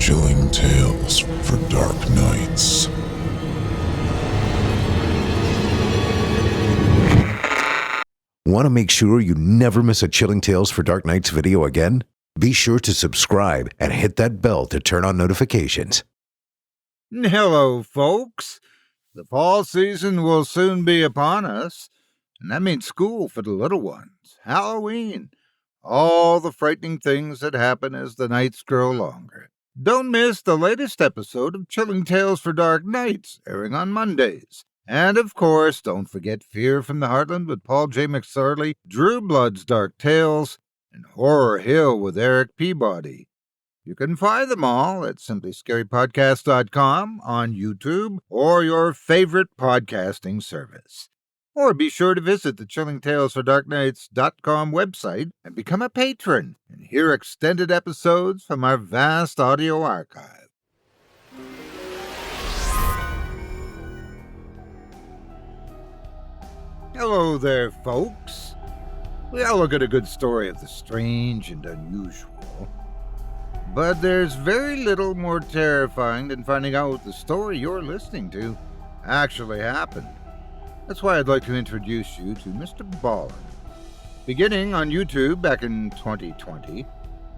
Chilling tales for dark nights. Want to make sure you never miss a Chilling Tales for Dark Nights video again? Be sure to subscribe and hit that bell to turn on notifications. Hello, folks. The fall season will soon be upon us, and that means school for the little ones, Halloween, all the frightening things that happen as the nights grow longer. Don't miss the latest episode of Chilling Tales for Dark Nights, airing on Mondays. And, of course, don't forget Fear from the Heartland with Paul J. McSorley, Drew Blood's Dark Tales, and Horror Hill with Eric Peabody. You can find them all at simplyscarypodcast.com, on YouTube, or your favorite podcasting service. Or be sure to visit the chillingtalesfordarknights.com website and become a patron and hear extended episodes from our vast audio archive. Hello there, folks. We all look at a good story of the strange and unusual. But there's very little more terrifying than finding out the story you're listening to actually happened. That's why I'd like to introduce you to Mr. Ballin. Beginning on YouTube back in 2020,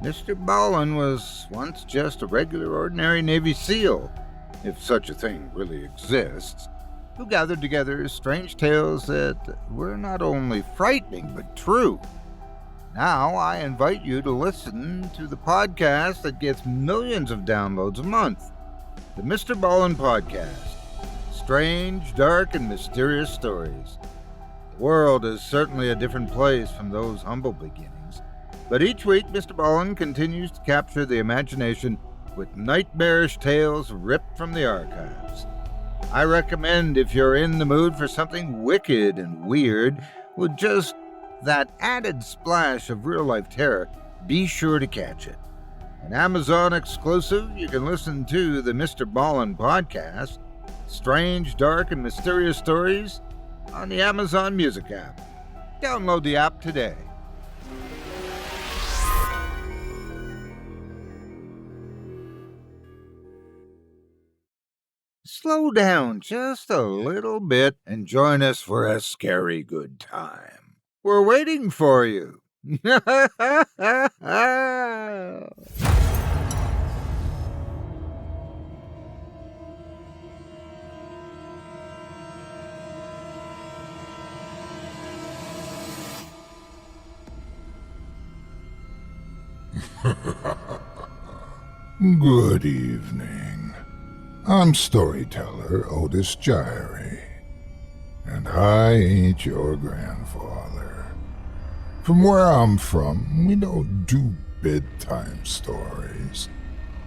Mr. Ballin was once just a regular ordinary Navy SEAL, if such a thing really exists, who gathered together strange tales that were not only frightening but true. Now I invite you to listen to the podcast that gets millions of downloads a month, the Mr. Ballin Podcast. Strange, dark, and mysterious stories. The world is certainly a different place from those humble beginnings, but each week Mr. Ballin continues to capture the imagination with nightmarish tales ripped from the archives. I recommend, if you're in the mood for something wicked and weird, with just that added splash of real-life terror, be sure to catch it. An Amazon exclusive, you can listen to the Mr. Ballin Podcast, Strange, Dark, and Mysterious Stories, on the Amazon Music app. Download the app today. Slow down just a little bit and join us for a scary good time. We're waiting for you. Good evening. I'm storyteller Otis Jiry, and I ain't your grandfather. From where I'm from, we don't do bedtime stories.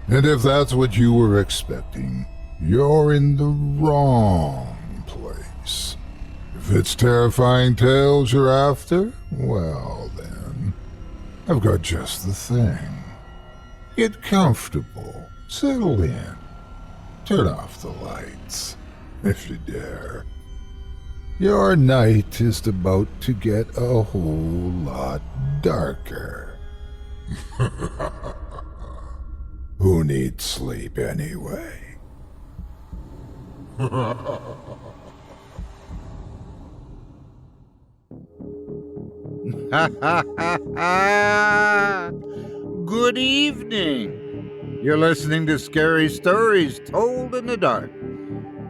And if that's what you were expecting, you're in the wrong place. If it's terrifying tales you're after, well then, I've got just the thing. Get comfortable, settle in, turn off the lights, if you dare. Your night is about to get a whole lot darker. Who needs sleep anyway? Good evening. You're listening to Scary Stories Told in the Dark.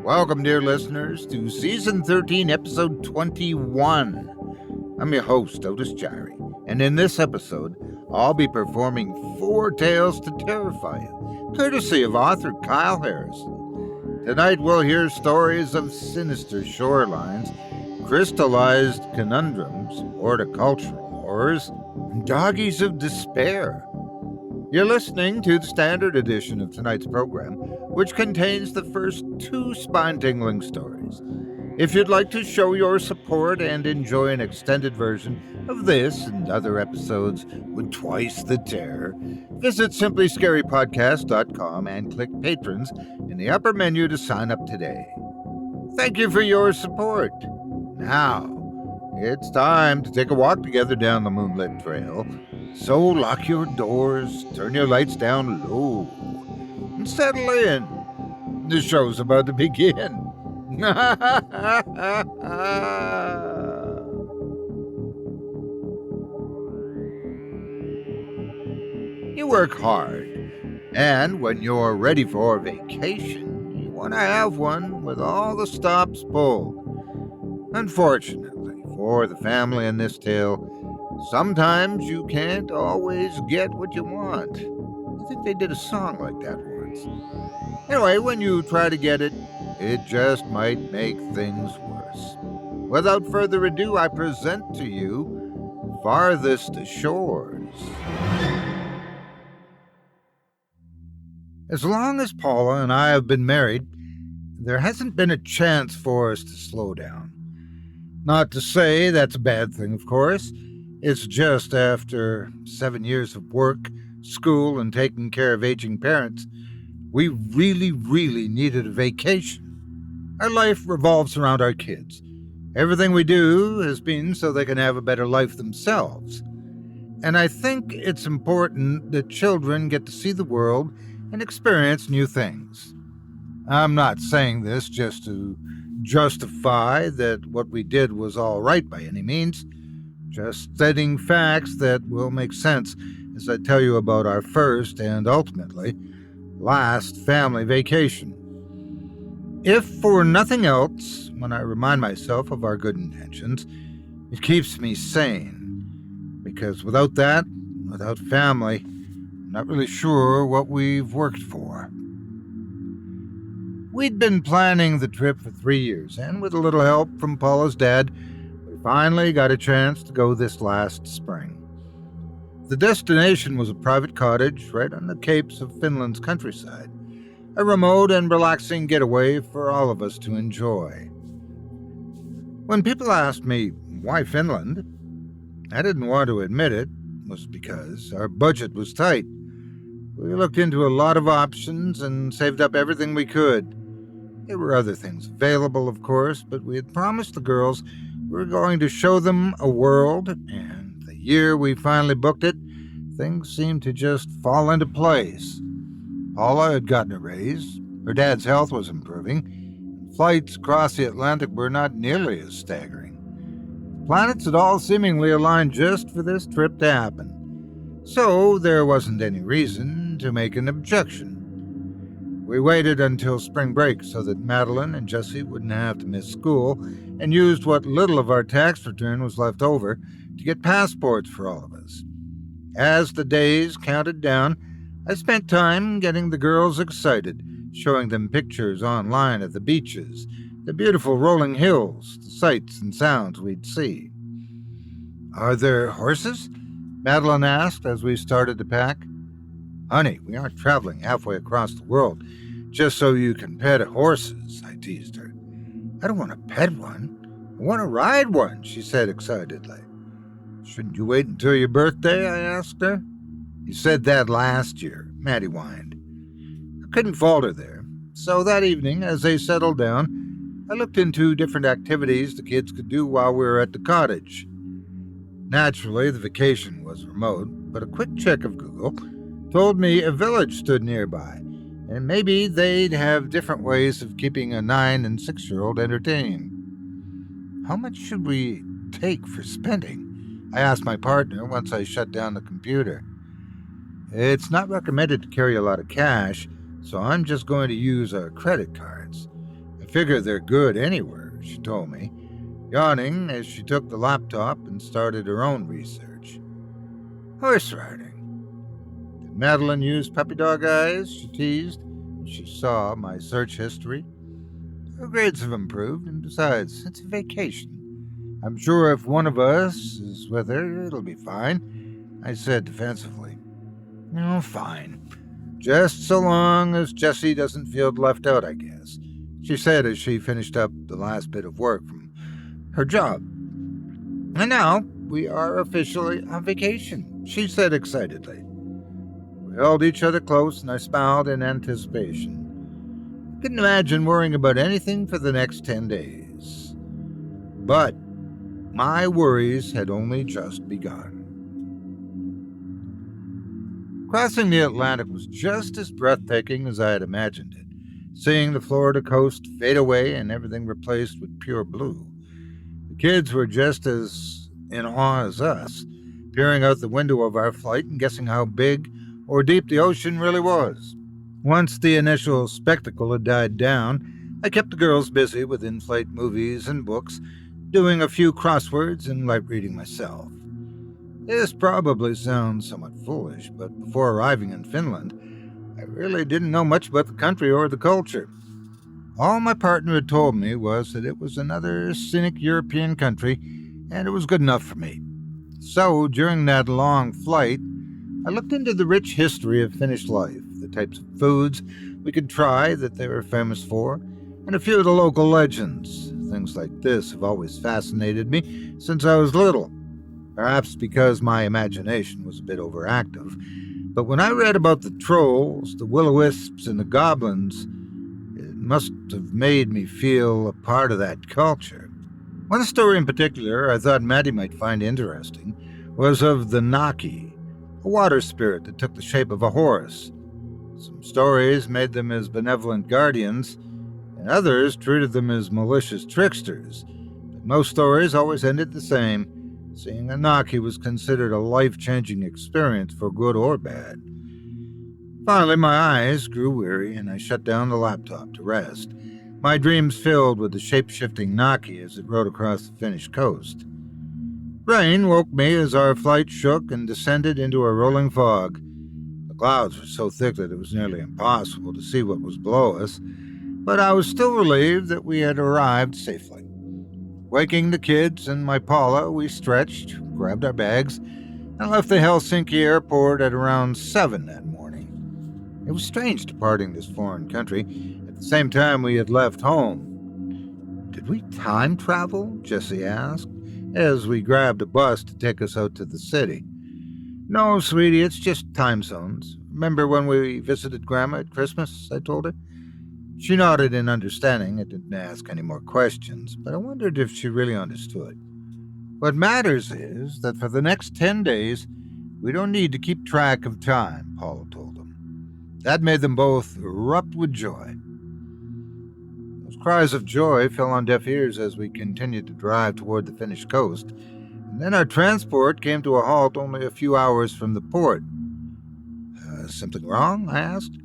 Welcome, dear listeners, to Season 13, Episode 21. I'm your host, Otis Jiry, and in this episode, I'll be performing 4 tales to terrify you, courtesy of author Kyle Harrison. Tonight we'll hear stories of sinister shorelines, crystalized conundrums, horticultural horrors, and doggies of despair. You're listening to the standard edition of tonight's program, which contains the first 2 spine-tingling stories. If you'd like to show your support and enjoy an extended version of this and other episodes with twice the terror, visit simplyscarypodcast.com and click Patrons in the upper menu to sign up today. Thank you for your support. Now, it's time to take a walk together down the moonlit trail. So lock your doors, turn your lights down low, and settle in. The show's about to begin. You work hard, and when you're ready for vacation, you want to have one with all the stops pulled. Unfortunately, for the family in this tale, sometimes you can't always get what you want. I think they did a song like that once. Anyway, when you try to get it, it just might make things worse. Without further ado, I present to you Farthest Shores. As long as Paula and I have been married, there hasn't been a chance for us to slow down. Not to say that's a bad thing, of course. It's just after 7 years of work, school, and taking care of aging parents, we really needed a vacation. Our life revolves around our kids. Everything we do has been so they can have a better life themselves. And I think it's important that children get to see the world and experience new things. I'm not saying this just to justify that what we did was all right by any means, just stating facts that will make sense as I tell you about our first and ultimately last family vacation. If for nothing else, when I remind myself of our good intentions, it keeps me sane, because without that, without family, I'm not really sure what we've worked for. We'd been planning the trip for 3 years, and with a little help from Paula's dad, we finally got a chance to go this last spring. The destination was a private cottage right on the capes of Finland's countryside, a remote and relaxing getaway for all of us to enjoy. When people asked me, why Finland? I didn't want to admit it was because our budget was tight. We looked into a lot of options and saved up everything we could. There were other things available, of course, but we had promised the girls we were going to show them a world, and the year we finally booked it, things seemed to just fall into place. Paula had gotten a raise, her dad's health was improving, and flights across the Atlantic were not nearly as staggering. The planets had all seemingly aligned just for this trip to happen, so there wasn't any reason to make an objection. We waited until spring break so that Madeline and Jesse wouldn't have to miss school, and used what little of our tax return was left over to get passports for all of us. As the days counted down, I spent time getting the girls excited, showing them pictures online of the beaches, the beautiful rolling hills, the sights and sounds we'd see. "Are there horses?" Madeline asked as we started to pack. "Honey, we aren't traveling halfway across the world just so you can pet horses," I teased her. "I don't want to pet one. I want to ride one," she said excitedly. "Shouldn't you wait until your birthday?" I asked her. "You said that last year," Maddie whined. I couldn't fault her there, so that evening, as they settled down, I looked into different activities the kids could do while we were at the cottage. Naturally, the vacation was remote, but a quick check of Google told me a village stood nearby, and maybe they'd have different ways of keeping a 9- and 6-year-old entertained. "How much should we take for spending?" I asked my partner once I shut down the computer. "It's not recommended to carry a lot of cash, so I'm just going to use our credit cards. I figure they're good anywhere," she told me, yawning as she took the laptop and started her own research. "Horse riding. Did Madeline use puppy dog eyes?" she teased when she saw my search history. "Her grades have improved, and besides, it's a vacation. I'm sure if one of us is with her, it'll be fine," I said defensively. "Oh, fine. Just so long as Jessie doesn't feel left out, I guess," she said as she finished up the last bit of work from her job. "And now we are officially on vacation," she said excitedly. We held each other close, and I smiled in anticipation. I couldn't imagine worrying about anything for the next 10 days. But my worries had only just begun. Crossing the Atlantic was just as breathtaking as I had imagined it, seeing the Florida coast fade away and everything replaced with pure blue. The kids were just as in awe as us, peering out the window of our flight and guessing how big or deep the ocean really was. Once the initial spectacle had died down, I kept the girls busy with in-flight movies and books, doing a few crosswords and light reading myself. This probably sounds somewhat foolish, but before arriving in Finland, I really didn't know much about the country or the culture. All my partner had told me was that it was another scenic European country, and it was good enough for me. So, during that long flight, I looked into the rich history of Finnish life, the types of foods we could try that they were famous for, and a few of the local legends. Things like this have always fascinated me since I was little, perhaps because my imagination was a bit overactive. But when I read about the trolls, the will-o-wisps, and the goblins, it must have made me feel a part of that culture. One story in particular I thought Maddie might find interesting was of the Naki, a water spirit that took the shape of a horse. Some stories made them as benevolent guardians, and others treated them as malicious tricksters. But most stories always ended the same. Seeing a Naki was considered a life-changing experience for good or bad. Finally, my eyes grew weary, and I shut down the laptop to rest, my dreams filled with the shape-shifting Naki as it rode across the Finnish coast. Rain woke me as our flight shook and descended into a rolling fog. The clouds were so thick that it was nearly impossible to see what was below us, but I was still relieved that we had arrived safely. Waking the kids and my Paula, we stretched, grabbed our bags, and left the Helsinki airport at around 7 that morning. It was strange departing this foreign country at the same time we had left home. Did we time travel? Jessie asked, as we grabbed a bus to take us out to the city. No, sweetie, it's just time zones. Remember when we visited Grandma at Christmas? I told her. She nodded in understanding and didn't ask any more questions, but I wondered if she really understood. What matters is that for the next 10 days, we don't need to keep track of time, Paula told them. That made them both erupt with joy. Those cries of joy fell on deaf ears as we continued to drive toward the Finnish coast, and then our transport came to a halt only a few hours from the port. Something wrong? I asked.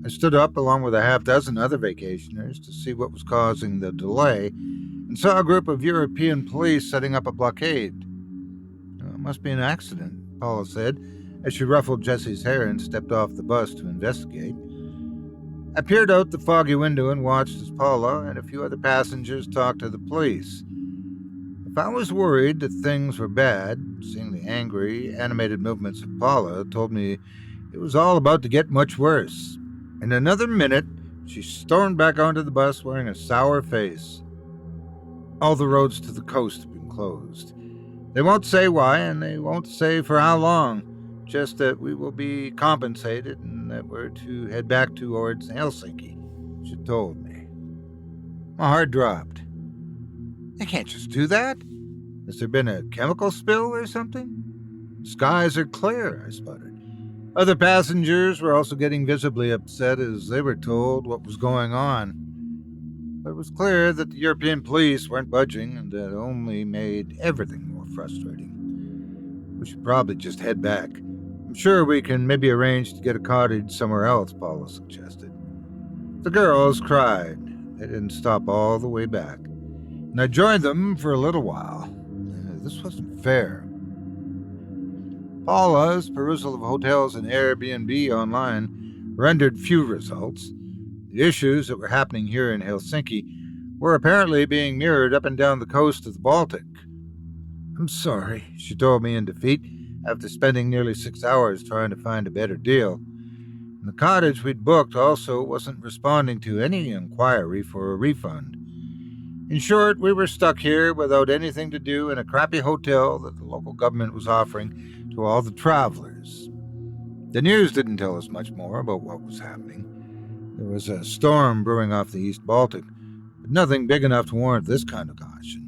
I stood up along with a half-dozen other vacationers to see what was causing the delay and saw a group of European police setting up a blockade. It must be an accident, Paula said, as she ruffled Jessie's hair and stepped off the bus to investigate. I peered out the foggy window and watched as Paula and a few other passengers talked to the police. If I was worried that things were bad, seeing the angry, animated movements of Paula told me it was all about to get much worse. In another minute, she stormed back onto the bus wearing a sour face. All the roads to the coast have been closed. They won't say why, and they won't say for how long, just that we will be compensated and that we're to head back towards Helsinki, she told me. My heart dropped. They can't just do that. Has there been a chemical spill or something? Skies are clear, I sputtered. Other passengers were also getting visibly upset as they were told what was going on. But it was clear that the European police weren't budging, and that only made everything more frustrating. We should probably just head back. I'm sure we can maybe arrange to get a cottage somewhere else, Paula suggested. The girls cried. They didn't stop all the way back, and I joined them for a little while. This wasn't fair. Paula's perusal of hotels and Airbnb online rendered few results. The issues that were happening here in Helsinki were apparently being mirrored up and down the coast of the Baltic. I'm sorry, she told me in defeat after spending nearly 6 hours trying to find a better deal. And the cottage we'd booked also wasn't responding to any inquiry for a refund. In short, we were stuck here without anything to do in a crappy hotel that the local government was offering to all the travelers. The news didn't tell us much more about what was happening. There was a storm brewing off the East Baltic, but nothing big enough to warrant this kind of caution.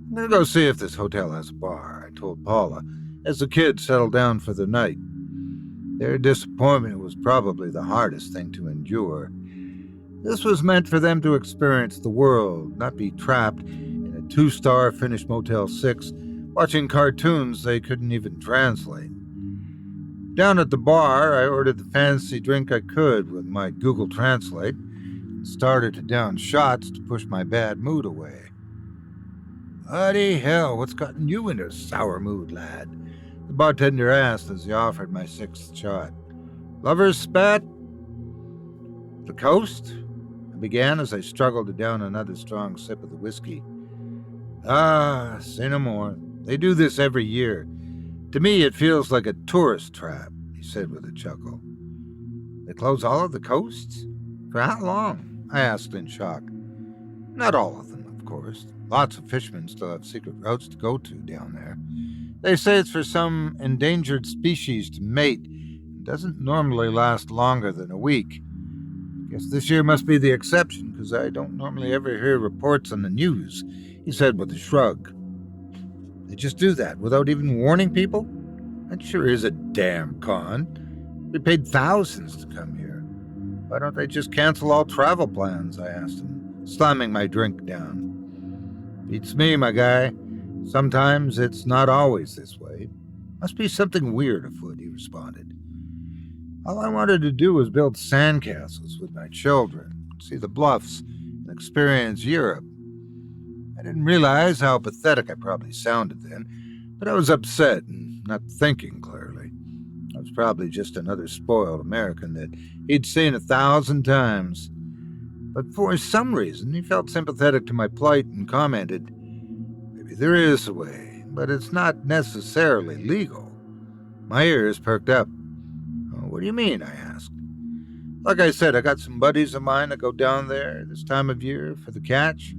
I'm going to go see if this hotel has a bar, I told Paula, as the kids settled down for the night. Their disappointment was probably the hardest thing to endure. This was meant for them to experience the world, not be trapped in a 2-star Finnish Motel 6, watching cartoons they couldn't even translate. Down at the bar, I ordered the fancy drink I could with my Google Translate and started to down shots to push my bad mood away. Bloody hell, what's gotten you into a sour mood, lad? The bartender asked as he offered my 6th shot. Lover's spat? The coast? I began as I struggled to down another strong sip of the whiskey. Ah, say no more. They do this every year. To me, it feels like a tourist trap, he said with a chuckle. They close all of the coasts? For how long? I asked in shock. Not all of them, of course. Lots of fishermen still have secret routes to go to down there. They say it's for some endangered species to mate and doesn't normally last longer than a week. Guess this year must be the exception, because I don't normally ever hear reports on the news, he said with a shrug. They just do that without even warning people? That sure is a damn con. We paid thousands to come here. Why don't they just cancel all travel plans? I asked him, slamming my drink down. Beats me, my guy. Sometimes it's not always this way. Must be something weird afoot, he responded. All I wanted to do was build sandcastles with my children, see the bluffs, and experience Europe. I didn't realize how pathetic I probably sounded then, but I was upset and not thinking clearly. I was probably just another spoiled American that he'd seen 1,000 times. But for some reason, he felt sympathetic to my plight and commented, Maybe there is a way, but it's not necessarily legal. My ears perked up. What do you mean? I asked. Like I said, I got some buddies of mine that go down there this time of year for the catch.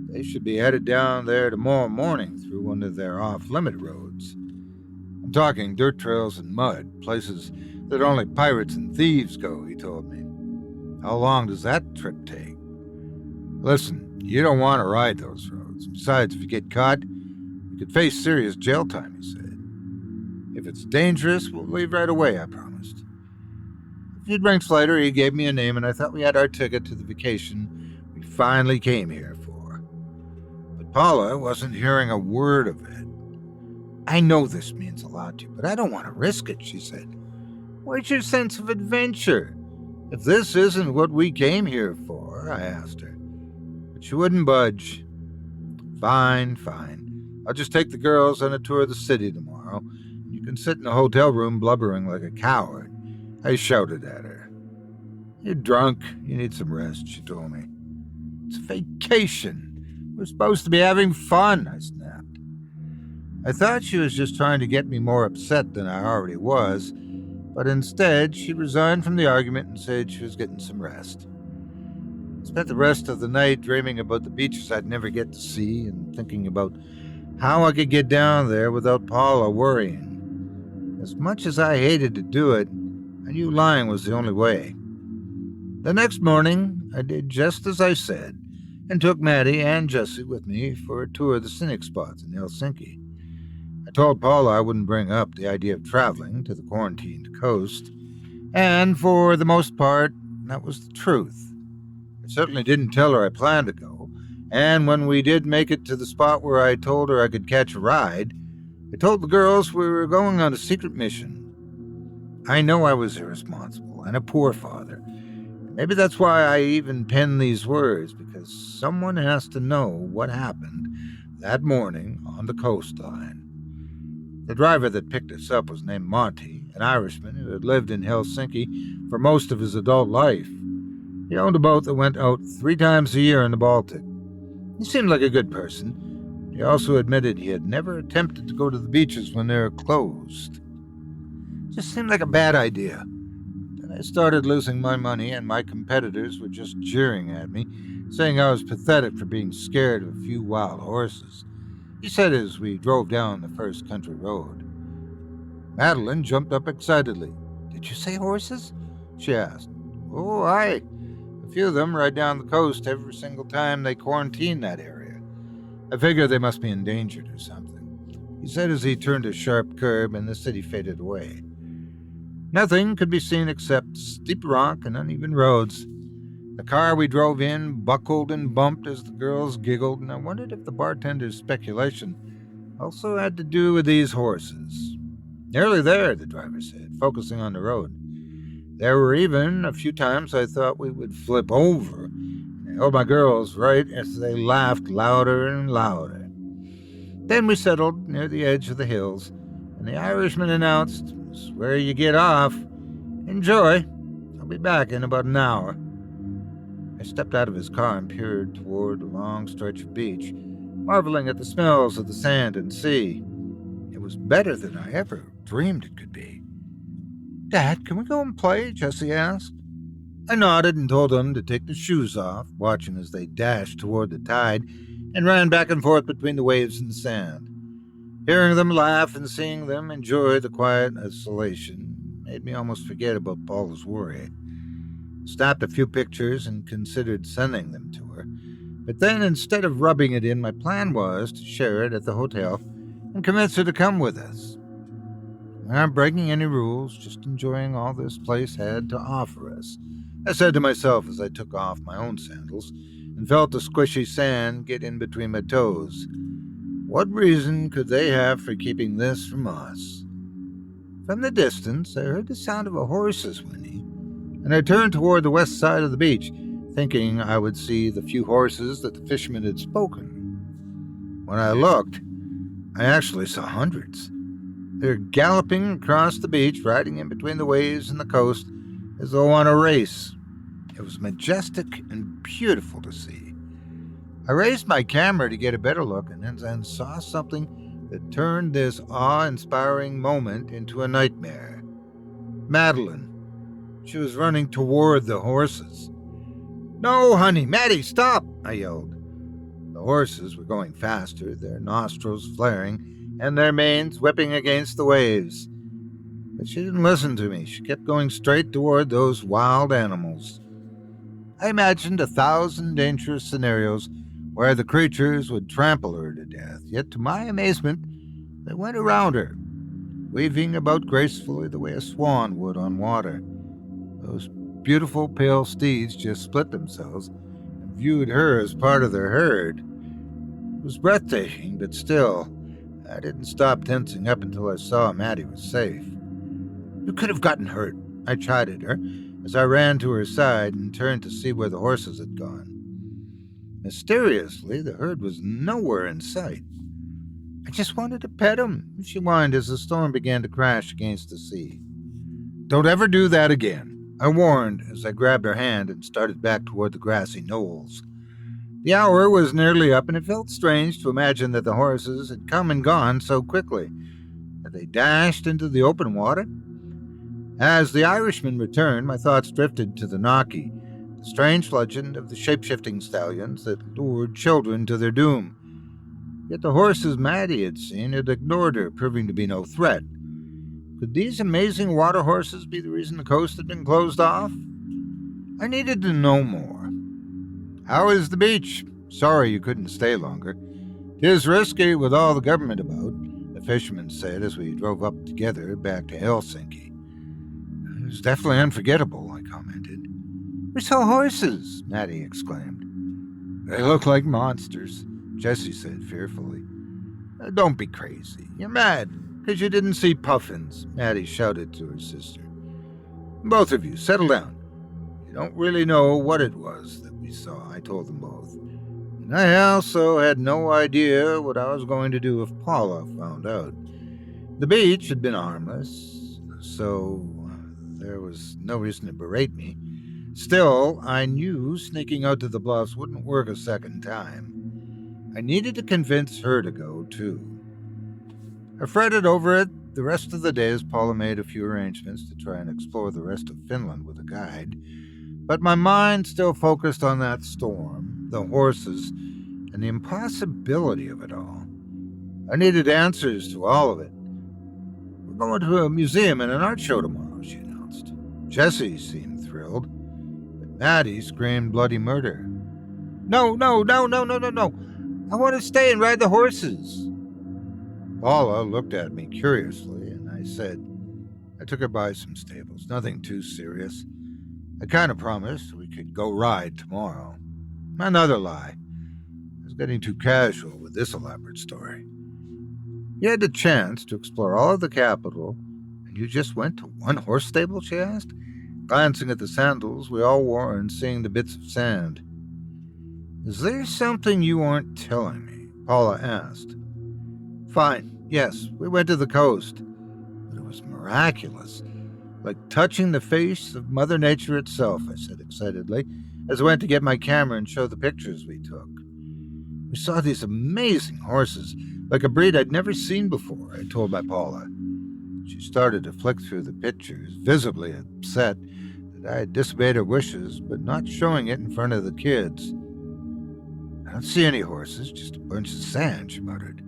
They should be headed down there tomorrow morning through one of their off-limit roads. I'm talking dirt trails and mud, places that only pirates and thieves go, he told me. How long does that trip take? Listen, you don't want to ride those roads. Besides, if you get caught, you could face serious jail time, he said. If it's dangerous, we'll leave right away, I promised. A few drinks later, he gave me a name, and I thought we had our ticket to the vacation we finally came here for. But Paula wasn't hearing a word of it. I know this means a lot to you, but I don't want to risk it, she said. Where's your sense of adventure? If this isn't what we came here for, I asked her. But she wouldn't budge. Fine. I'll just take the girls on a tour of the city tomorrow. You can sit in a hotel room blubbering like a coward. I shouted at her. You're drunk. You need some rest, she told me. It's a vacation. We're supposed to be having fun, I snapped. I thought she was just trying to get me more upset than I already was, but instead she resigned from the argument and said she was getting some rest. I spent the rest of the night dreaming about the beaches I'd never get to see and thinking about how I could get down there without Paula worrying. As much as I hated to do it, I knew lying was the only way. The next morning, I did just as I said and took Maddie and Jessie with me for a tour of the scenic spots in Helsinki. I told Paula I wouldn't bring up the idea of traveling to the quarantined coast, and for the most part, that was the truth. I certainly didn't tell her I planned to go, and when we did make it to the spot where I told her I could catch a ride, I told the girls we were going on a secret mission. I know I was irresponsible and a poor father. Maybe that's why I even penned these words, because someone has to know what happened that morning on the coastline. The driver that picked us up was named Monty, an Irishman who had lived in Helsinki for most of his adult life. He owned a boat that went out 3 times a year in the Baltic. He seemed like a good person. He also admitted he had never attempted to go to the beaches when they were closed. Just seemed like a bad idea. Then I started losing my money, and my competitors were just jeering at me, saying I was pathetic for being scared of a few wild horses. He said as we drove down the first country road. Madeline jumped up excitedly. Did you say horses? She asked. Oh, aye. A few of them ride down the coast every single time they quarantine that area. I figure they must be endangered or something, he said as he turned a sharp curve and the city faded away. Nothing could be seen except steep rock and uneven roads. The car we drove in buckled and bumped as the girls giggled, and I wondered if the bartender's speculation also had to do with these horses. Nearly there, the driver said, focusing on the road. There were even a few times I thought we would flip over, and I held my girls right as they laughed louder and louder. Then we settled near the edge of the hills, and the Irishman announced, "This is where you get off. Enjoy. I'll be back in about an hour." I stepped out of his car and peered toward a long stretch of beach, marveling at the smells of the sand and sea. It was better than I ever dreamed it could be. "Dad, can we go and play?" Jessie asked. I nodded and told them to take their shoes off, watching as they dashed toward the tide and ran back and forth between the waves and the sand. Hearing them laugh and seeing them enjoy the quiet isolation made me almost forget about Paula's worry. I snapped a few pictures and considered sending them to her, but then instead of rubbing it in, my plan was to share it at the hotel and convince her to come with us. We aren't breaking any rules, just enjoying all this place had to offer us, I said to myself as I took off my own sandals and felt the squishy sand get in between my toes. What reason could they have for keeping this from us? From the distance, I heard the sound of a horse's whinny, and I turned toward the west side of the beach, thinking I would see the few horses that the fisherman had spoken. When I looked, I actually saw hundreds. They were galloping across the beach, riding in between the waves and the coast, as though on a race. It was majestic and beautiful to see. I raised my camera to get a better look and then saw something that turned this awe-inspiring moment into a nightmare. Madeline. She was running toward the horses. "No, honey, Maddie, stop!" I yelled. The horses were going faster, their nostrils flaring and their manes whipping against the waves. But she didn't listen to me. She kept going straight toward those wild animals. I imagined 1,000 dangerous scenarios where the creatures would trample her to death, yet to my amazement, they went around her, weaving about gracefully the way a swan would on water. Those beautiful pale steeds just split themselves and viewed her as part of their herd. It was breathtaking, but still, I didn't stop tensing up until I saw Maddie was safe. "You could have gotten hurt," I chided her as I ran to her side and turned to see where the horses had gone. Mysteriously, the herd was nowhere in sight. "I just wanted to pet him," she whined as the storm began to crash against the sea. "Don't ever do that again," I warned as I grabbed her hand and started back toward the grassy knolls. The hour was nearly up, and it felt strange to imagine that the horses had come and gone so quickly. Had they dashed into the open water? As the Irishman returned, my thoughts drifted to the Naki, the strange legend of the shape-shifting stallions that lured children to their doom. Yet the horses Maddie had seen had ignored her, proving to be no threat. Could these amazing water horses be the reason the coast had been closed off? I needed to know more. "How is the beach? Sorry you couldn't stay longer. 'Tis risky with all the government about," the fisherman said as we drove up together back to Helsinki. "It was definitely unforgettable," I commented. "We saw horses," Maddie exclaimed. "They look like monsters," Jessie said fearfully. "Don't be crazy. You're mad because you didn't see puffins," Maddie shouted to her sister. "Both of you, settle down. You don't really know what it was that we saw," I told them both. And I also had no idea what I was going to do if Paula found out. The beach had been harmless, so there was no reason to berate me. Still, I knew sneaking out to the bluffs wouldn't work a second time. I needed to convince her to go, too. I fretted over it the rest of the day as Paula made a few arrangements to try and explore the rest of Finland with a guide, but my mind still focused on that storm, the horses, and the impossibility of it all. I needed answers to all of it. "We're going to a museum and an art show tomorrow," she announced. Jessie seemed thrilled, but Maddie screamed bloody murder. No. I want to stay and ride the horses." Paula looked at me curiously, and I said, I took her by some stables, nothing too serious. I kind of promised we could go ride tomorrow. Another lie. I was getting too casual with this elaborate story. You had the chance to explore all of the capital, and you just went to one horse stable, she asked, glancing at the sandals we all wore and seeing the bits of sand. Is there something you aren't telling me? Paula asked. Fine, yes, we went to the coast, but it was miraculous, like touching the face of Mother Nature itself, I said excitedly, as I went to get my camera and show the pictures we took. We saw these amazing horses, like a breed I'd never seen before, I told my Paula. She started to flick through the pictures, visibly upset that I had disobeyed her wishes, but not showing it in front of the kids. I don't see any horses, just a bunch of sand, she muttered.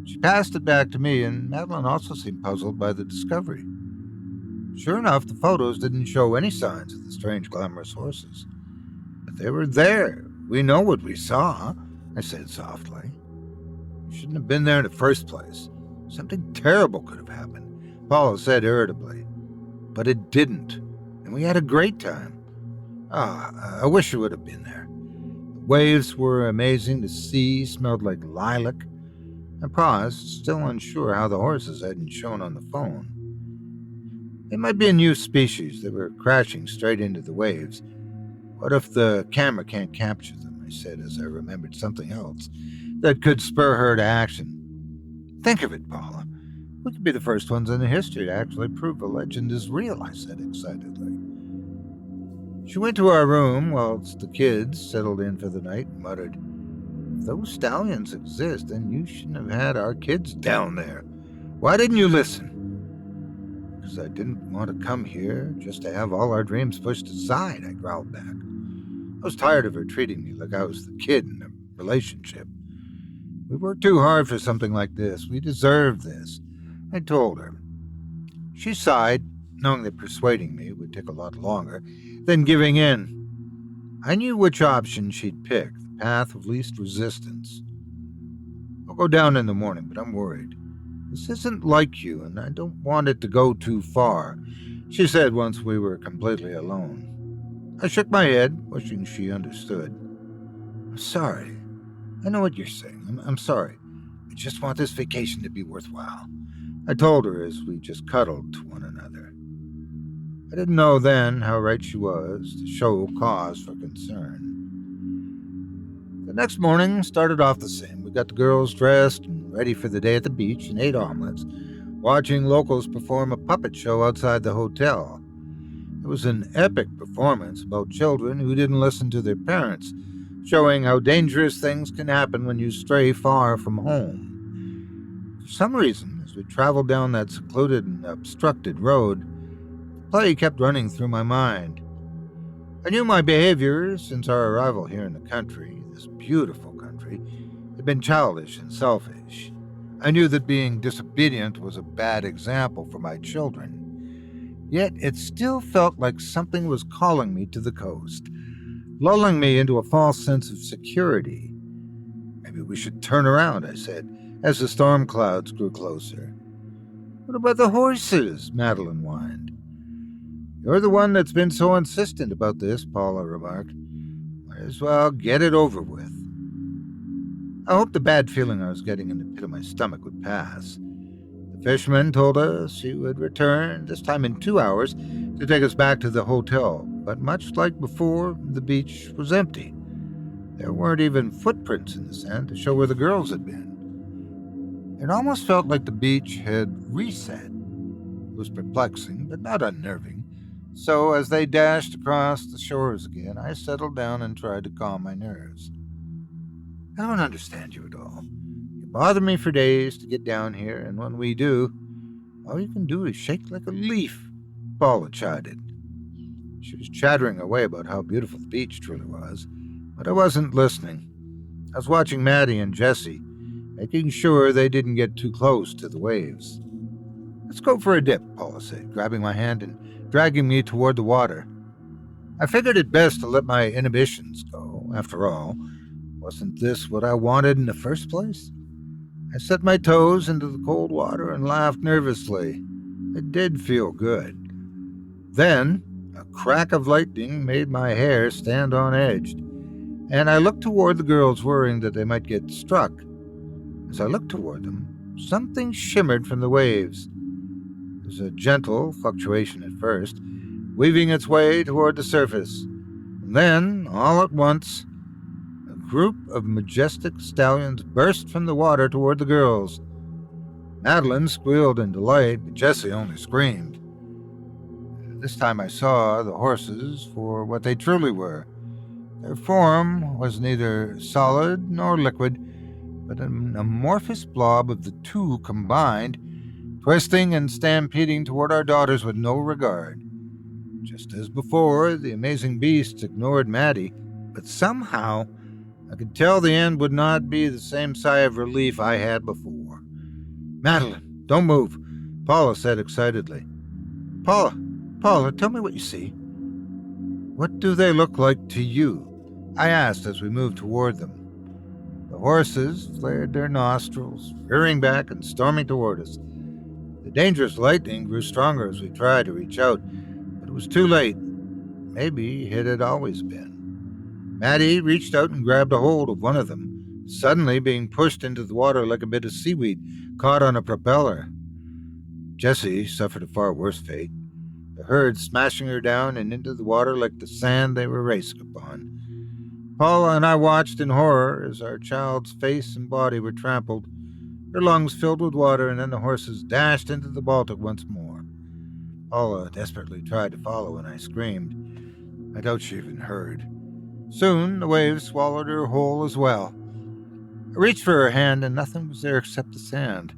She passed it back to me, and Madeline also seemed puzzled by the discovery. Sure enough, the photos didn't show any signs of the strange, glamorous horses. But they were there. We know what we saw, I said softly. We shouldn't have been there in the first place. Something terrible could have happened, Paula said irritably. But it didn't, and we had a great time. I wish you would have been there. The waves were amazing, the sea smelled like lilac. I paused, still unsure how the horses hadn't shown on the phone. They might be a new species that were crashing straight into the waves. What if the camera can't capture them? I said as I remembered something else that could spur her to action. Think of it, Paula. We could be the first ones in history to actually prove a legend is real, I said excitedly. She went to our room whilst the kids settled in for the night and muttered, If those stallions exist, then you shouldn't have had our kids down there. Why didn't you listen? Because I didn't want to come here just to have all our dreams pushed aside, I growled back. I was tired of her treating me like I was the kid in a relationship. We worked too hard for something like this. We deserved this, I told her. She sighed, knowing that persuading me would take a lot longer, then giving in. I knew which option she'd pick, the path of least resistance. I'll go down in the morning, but I'm worried. This isn't like you, and I don't want it to go too far, she said once we were completely alone. I shook my head, wishing she understood. I'm sorry. I know what you're saying. I'm sorry. I just want this vacation to be worthwhile, I told her as we just cuddled to one another. I didn't know then how right she was to show cause for concern. The next morning started off the same. We got the girls dressed and ready for the day at the beach and ate omelets, watching locals perform a puppet show outside the hotel. It was an epic performance about children who didn't listen to their parents, showing how dangerous things can happen when you stray far from home. For some reason, as we traveled down that secluded and obstructed road, the play kept running through my mind. I knew my behavior since our arrival here in the country, this beautiful country, had been childish and selfish. I knew that being disobedient was a bad example for my children. Yet it still felt like something was calling me to the coast, lulling me into a false sense of security. Maybe we should turn around, I said, as the storm clouds grew closer. What about the horses? Madeline whined. You're the one that's been so insistent about this, Paula remarked. Might as well get it over with. I hoped the bad feeling I was getting in the pit of my stomach would pass. The fisherman told us he would return, this time in 2 hours, to take us back to the hotel, but much like before, the beach was empty. There weren't even footprints in the sand to show where the girls had been. It almost felt like the beach had reset. It was perplexing, but not unnerving. So as they dashed across the shores again, I settled down and tried to calm my nerves. I don't understand you at all. You bother me for days to get down here, and when we do, all you can do is shake like a leaf, Paula chided. She was chattering away about how beautiful the beach truly was, but I wasn't listening. I was watching Maddie and Jessie, making sure they didn't get too close to the waves. Let's go for a dip, Paula said, grabbing my hand and dragging me toward the water. I figured it best to let my inhibitions go. After all, wasn't this what I wanted in the first place? I set my toes into the cold water and laughed nervously. It did feel good. Then, a crack of lightning made my hair stand on edge, and I looked toward the girls, worrying that they might get struck. As I looked toward them, something shimmered from the waves. There was a gentle fluctuation at first, weaving its way toward the surface. And then, all at once, a group of majestic stallions burst from the water toward the girls. Madeline squealed in delight, but Jessie only screamed. This time I saw the horses for what they truly were. Their form was neither solid nor liquid, but an amorphous blob of the two combined, twisting and stampeding toward our daughters with no regard. Just as before, the amazing beasts ignored Maddie, but somehow I could tell the end would not be the same sigh of relief I had before. "Madeline, don't move," Paula said excitedly. Paula, tell me what you see." "What do they look like to you?" I asked as we moved toward them. The horses flared their nostrils, rearing back and storming toward us. The dangerous lightning grew stronger as we tried to reach out, but it was too late. Maybe it had always been. Maddie reached out and grabbed a hold of one of them, suddenly being pushed into the water like a bit of seaweed caught on a propeller. Jessie suffered a far worse fate, the herd smashing her down and into the water like the sand they were racing upon. Paula and I watched in horror as our child's face and body were trampled, her lungs filled with water, and then the horses dashed into the Baltic once more. Paula desperately tried to follow, and I screamed. I doubt she even heard. Soon the waves swallowed her whole as well. I reached for her hand, and nothing was there except the sand.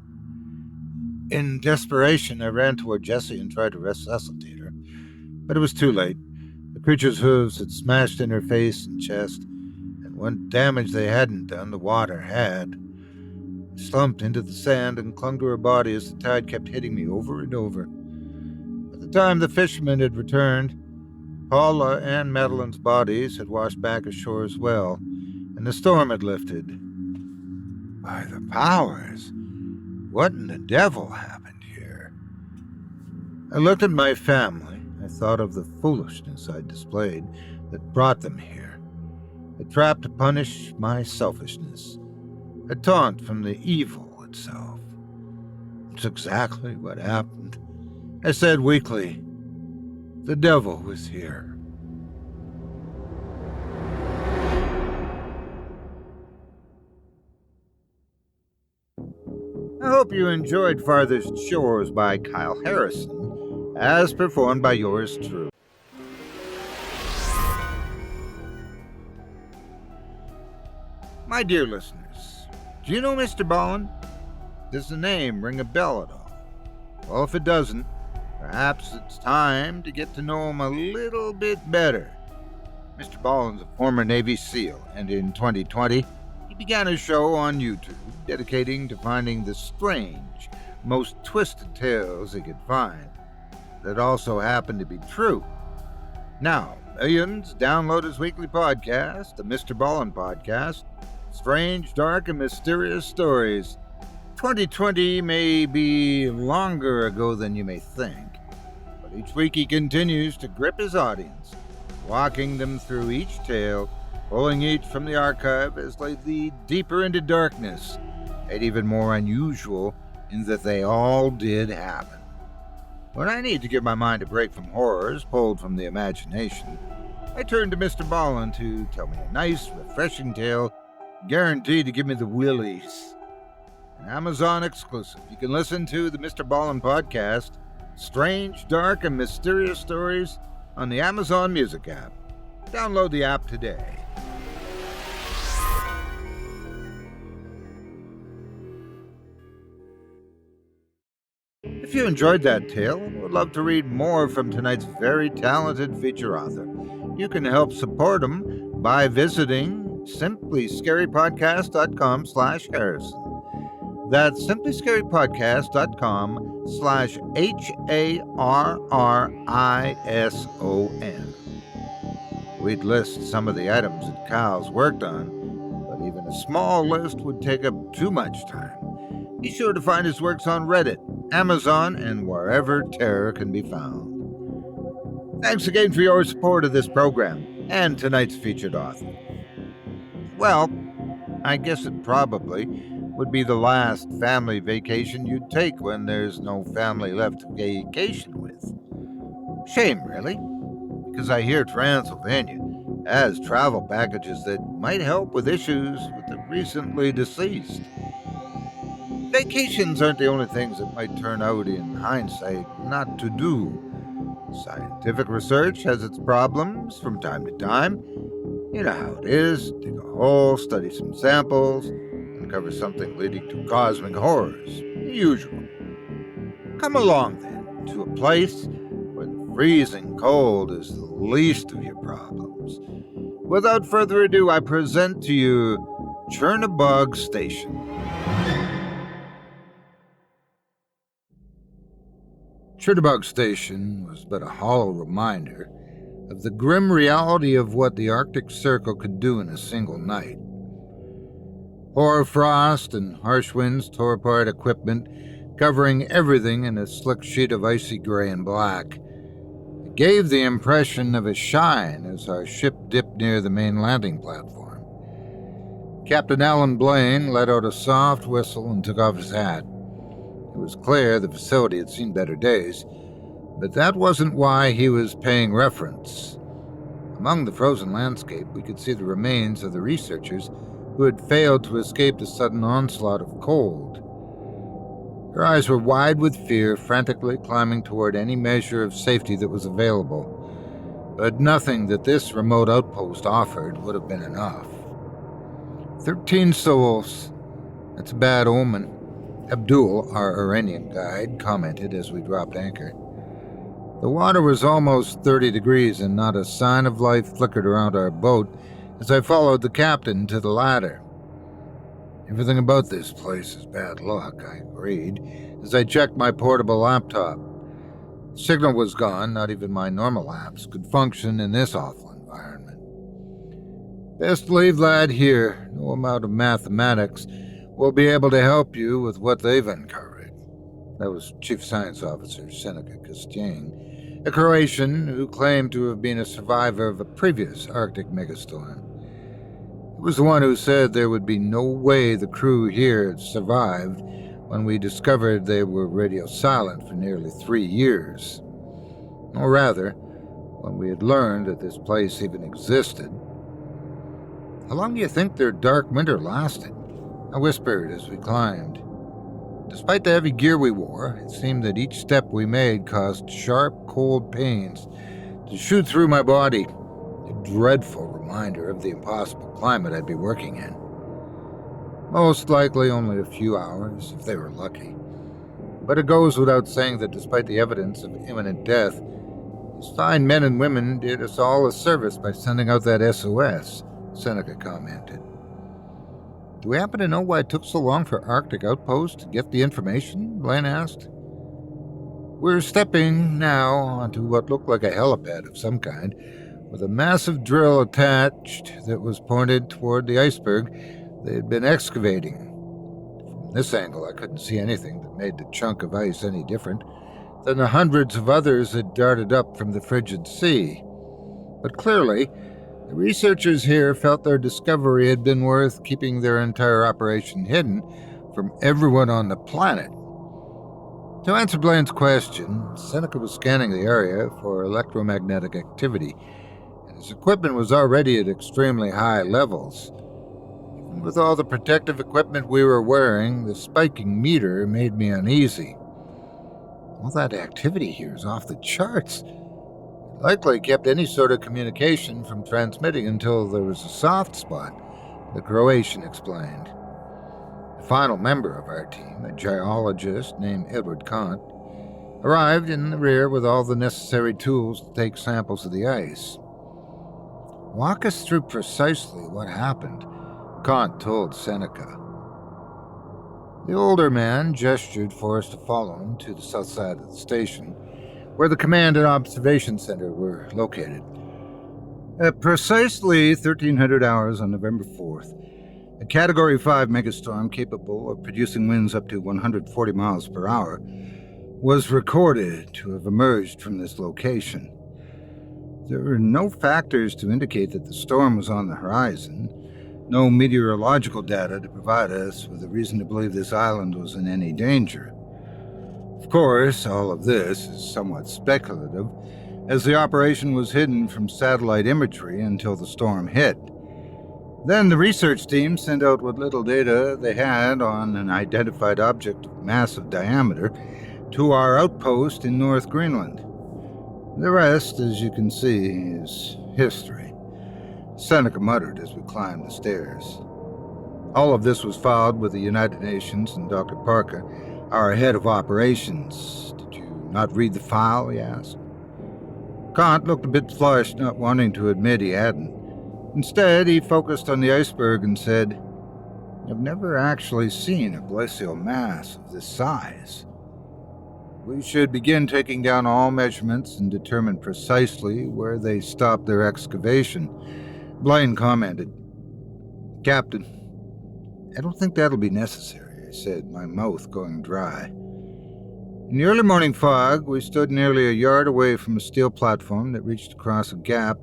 In desperation, I ran toward Jessie and tried to resuscitate her, but it was too late. The creature's hooves had smashed in her face and chest, and what damage they hadn't done, the water had. I slumped into the sand and clung to her body as the tide kept hitting me over and over. By the time the fishermen had returned, Paula and Madeline's bodies had washed back ashore as well, and the storm had lifted. By the powers! What in the devil happened here? I looked at my family. I thought of the foolishness I'd displayed that brought them here. A trap to punish my selfishness. A taunt from the evil itself. It's exactly what happened. I said weakly, "The devil was here." I hope you enjoyed Farthest Shores by Kyle Harrison, as performed by yours truly. My dear listeners, do you know Mr. Ballin? Does the name ring a bell at all? Well, if it doesn't, perhaps it's time to get to know him a little bit better. Mr. Ballin's a former Navy SEAL, and in 2020, he began a show on YouTube dedicating to finding the strange, most twisted tales he could find that also happened to be true. Now, millions download his weekly podcast, the Mr. Ballin Podcast, Strange, Dark, and Mysterious Stories. 2020 may be longer ago than you may think, but each week he continues to grip his audience, walking them through each tale, pulling each from the archive as they lead deeper into darkness, and even more unusual in that they all did happen. When I need to give my mind a break from horrors pulled from the imagination, I turn to Mr. Ballin to tell me a nice, refreshing tale guaranteed to give me the willies. An Amazon exclusive. You can listen to the Mr. Ballin Podcast, Strange, Dark, and Mysterious Stories on the Amazon Music app. Download the app today. If you enjoyed that tale and would love to read more from tonight's very talented feature author, you can help support him by visiting simplyscarypodcast.com/Harrison. That's simplyscarypodcast.com/HARRISON. We'd list some of the items that Kyle's worked on, but even a small list would take up too much time. Be sure to find his works on Reddit Amazon, and wherever terror can be found. Thanks again for your support of this program and tonight's featured author. Well, I guess it probably would be the last family vacation you'd take when there's no family left to vacation with. Shame, really, because I hear Transylvania has travel packages that might help with issues with the recently deceased. Vacations aren't the only things that might turn out in hindsight not to do. Scientific research has its problems from time to time. You know how it is. Dig a hole, study some samples, uncover something leading to cosmic horrors. The usual. Come along, then, to a place where the freezing cold is the least of your problems. Without further ado, I present to you Chernobog Station. Chernobog Station was but a hollow reminder of the grim reality of what the Arctic Circle could do in a single night. Hoarfrost and harsh winds tore apart equipment, covering everything in a slick sheet of icy gray and black. It gave the impression of a shine as our ship dipped near the main landing platform. Captain Alan Blaine let out a soft whistle and took off his hat. It was clear the facility had seen better days, but that wasn't why he was paying reference. Among the frozen landscape, we could see the remains of the researchers who had failed to escape the sudden onslaught of cold. Their eyes were wide with fear, frantically climbing toward any measure of safety that was available. But nothing that this remote outpost offered would have been enough. 13 souls. That's a bad omen, Abdul, our Iranian guide, commented as we dropped anchor. The water was almost 30 degrees and not a sign of life flickered around our boat as I followed the captain to the ladder. Everything about this place is bad luck, I agreed, as I checked my portable laptop. The signal was gone, not even my normal apps could function in this awful environment. Best leave lad here. No amount of mathematics will be able to help you with what they've uncovered. That was Chief Science Officer Seneca Kostjang, a Croatian who claimed to have been a survivor of a previous Arctic megastorm. He was the one who said there would be no way the crew here had survived when we discovered they were radio silent for nearly 3 years. Or rather, when we had learned that this place even existed. How long do you think their dark winter lasted? I whispered as we climbed. Despite the heavy gear we wore, it seemed that each step we made caused sharp, cold pains to shoot through my body, a dreadful reminder of the impossible climate I'd be working in. Most likely only a few hours, if they were lucky. But it goes without saying that despite the evidence of imminent death, these fine men and women did us all a service by sending out that SOS, Seneca commented. Do we happen to know why it took so long for Arctic Outpost to get the information? Blaine asked. We're stepping now onto what looked like a helipad of some kind, with a massive drill attached that was pointed toward the iceberg they had been excavating. From this angle, I couldn't see anything that made the chunk of ice any different than the hundreds of others that darted up from the frigid sea. But clearly, the researchers here felt their discovery had been worth keeping their entire operation hidden from everyone on the planet. To answer Blaine's question, Seneca was scanning the area for electromagnetic activity, and his equipment was already at extremely high levels. Even with all the protective equipment we were wearing, the spiking meter made me uneasy. All that activity here is off the charts. Likely kept any sort of communication from transmitting until there was a soft spot, the Croatian explained. The final member of our team, a geologist named Edward Kant, arrived in the rear with all the necessary tools to take samples of the ice. Walk us through precisely what happened, Kant told Seneca. The older man gestured for us to follow him to the south side of the station, where the command and observation center were located. At precisely 1300 hours on November 4th, a Category 5 megastorm capable of producing winds up to 140 miles per hour was recorded to have emerged from this location. There were no factors to indicate that the storm was on the horizon, no meteorological data to provide us with a reason to believe this island was in any danger. Of course, all of this is somewhat speculative, as the operation was hidden from satellite imagery until the storm hit. Then the research team sent out what little data they had on an identified object of massive diameter to our outpost in North Greenland. The rest, as you can see, is history. Seneca muttered as we climbed the stairs. All of this was filed with the United Nations and Dr. Parker, our head of operations. Did you not read the file? He asked. Kant looked a bit flushed, not wanting to admit he hadn't. Instead, he focused on the iceberg and said, "I've never actually seen a glacial mass of this size. We should begin taking down all measurements and determine precisely where they stopped their excavation." Blaine commented. "Captain, I don't think that'll be necessary," I said, my mouth going dry. In the early morning fog, we stood nearly a yard away from a steel platform that reached across a gap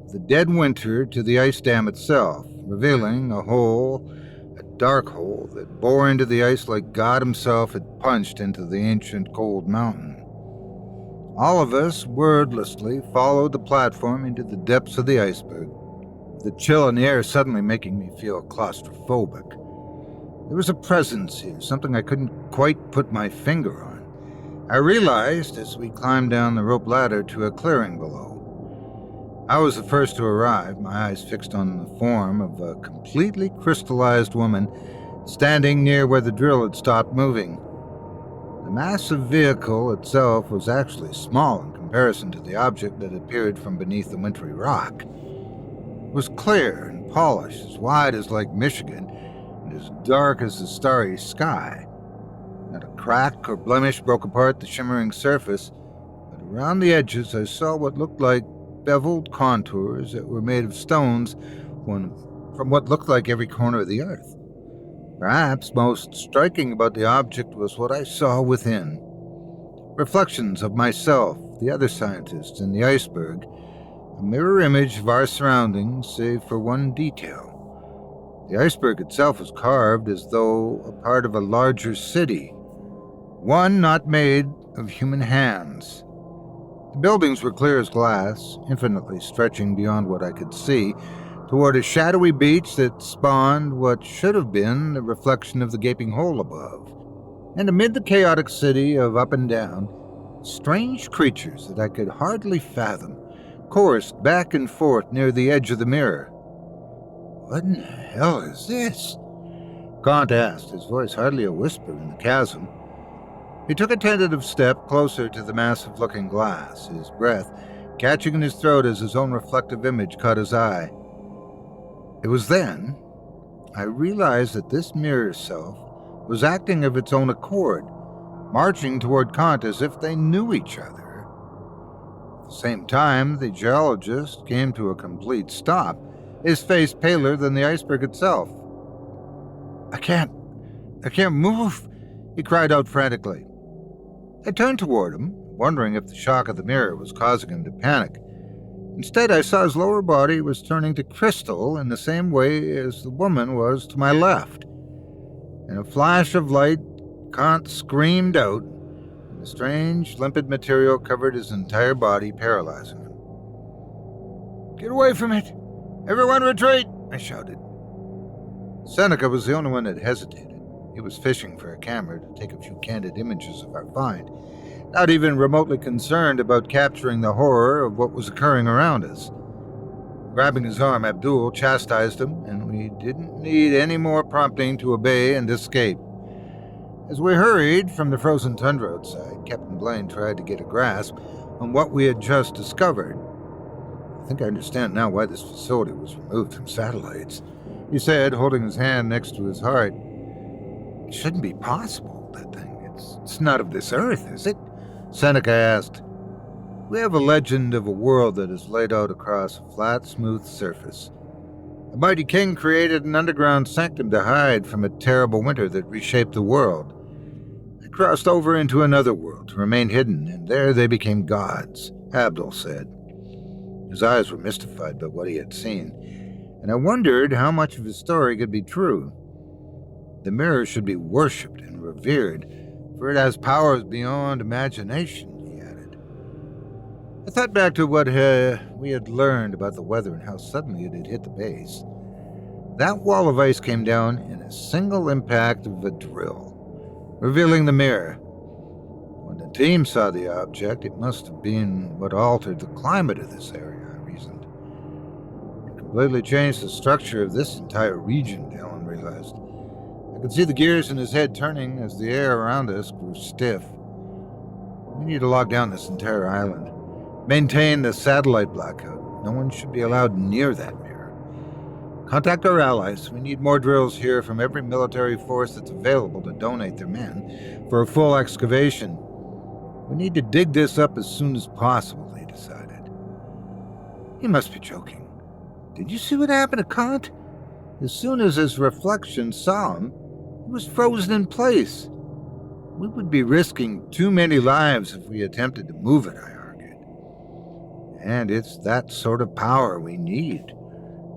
of the dead winter to the ice dam itself, revealing a hole, a dark hole that bore into the ice like God himself had punched into the ancient cold mountain. All of us, wordlessly, followed the platform into the depths of the iceberg, the chill in the air suddenly making me feel claustrophobic. There was a presence here, something I couldn't quite put my finger on. I realized as we climbed down the rope ladder to a clearing below. I was the first to arrive, my eyes fixed on the form of a completely crystallized woman standing near where the drill had stopped moving. The massive vehicle itself was actually small in comparison to the object that appeared from beneath the wintry rock. It was clear and polished, as wide as Lake Michigan, and as dark as the starry sky. Not a crack or blemish broke apart the shimmering surface, but around the edges I saw what looked like beveled contours that were made of stones from what looked like every corner of the earth. Perhaps most striking about the object was what I saw within. Reflections of myself, the other scientists, and the iceberg, a mirror image of our surroundings save for one detail. The iceberg itself was carved as though a part of a larger city, one not made of human hands. The buildings were clear as glass, infinitely stretching beyond what I could see, toward a shadowy beach that spawned what should have been the reflection of the gaping hole above. And amid the chaotic city of up and down, strange creatures that I could hardly fathom coursed back and forth near the edge of the mirror. "What in the hell is this?" Kant asked, his voice hardly a whisper in the chasm. He took a tentative step closer to the massive-looking glass, his breath catching in his throat as his own reflective image caught his eye. It was then I realized that this mirror self was acting of its own accord, marching toward Kant as if they knew each other. At the same time, the geologist came to a complete stop, his face paler than the iceberg itself. I can't move," he cried out frantically. I turned toward him, wondering if the shock of the mirror was causing him to panic. Instead, I saw his lower body was turning to crystal in the same way as the woman was to my left. In a flash of light, Kant screamed out, and the strange, limpid material covered his entire body, paralyzing him. "Get away from it! Everyone retreat!" I shouted. Seneca was the only one that hesitated. He was fishing for a camera to take a few candid images of our find, not even remotely concerned about capturing the horror of what was occurring around us. Grabbing his arm, Abdul chastised him, and we didn't need any more prompting to obey and escape. As we hurried from the frozen tundra outside, Captain Blaine tried to get a grasp on what we had just discovered. "I think I understand now why this facility was removed from satellites," he said, holding his hand next to his heart. "It shouldn't be possible, that thing. It's not of this earth, is it?" Seneca asked. "We have a legend of a world that is laid out across a flat, smooth surface. A mighty king created an underground sanctum to hide from a terrible winter that reshaped the world. I crossed over into another world to remain hidden, and there they became gods, Abdul said. His eyes were mystified by what he had seen, and I wondered how much of his story could be true. The mirror should be worshipped and revered, for it has powers beyond imagination, he added. I thought back to what we had learned about the weather and how suddenly it had hit the base. That wall of ice came down in a single impact of a drill, revealing the mirror. When the team saw the object, it must have been what altered the climate of this area, I reasoned. It completely changed the structure of this entire region, Alan realized. I could see the gears in his head turning as the air around us grew stiff. We need to lock down this entire island. Maintain the satellite blackout. No one should be allowed near that mirror. Contact our allies. We need more drills here from every military force that's available to donate their men for a full excavation. We need to dig this up as soon as possible, they decided. He must be joking. Did you see what happened to Kant? As soon as his reflection saw him, he was frozen in place. We would be risking too many lives if we attempted to move it, I argued. And it's that sort of power we need,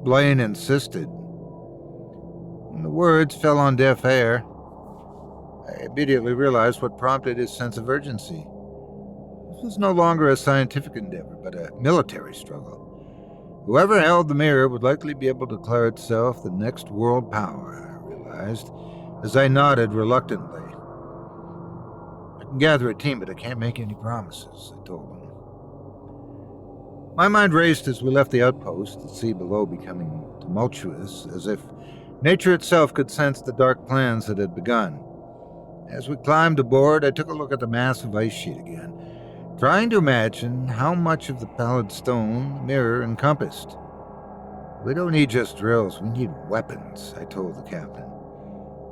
Blaine insisted. When the words fell on deaf ear, I immediately realized what prompted his sense of urgency. This was no longer a scientific endeavor, but a military struggle. Whoever held the mirror would likely be able to declare itself the next world power, I realized, as I nodded reluctantly. I can gather a team, but I can't make any promises, I told him. My mind raced as we left the outpost, the sea below becoming tumultuous, as if nature itself could sense the dark plans that had begun. As we climbed aboard, I took a look at the massive ice sheet again, trying to imagine how much of the pallid stone the mirror encompassed. We don't need just drills, we need weapons, I told the captain.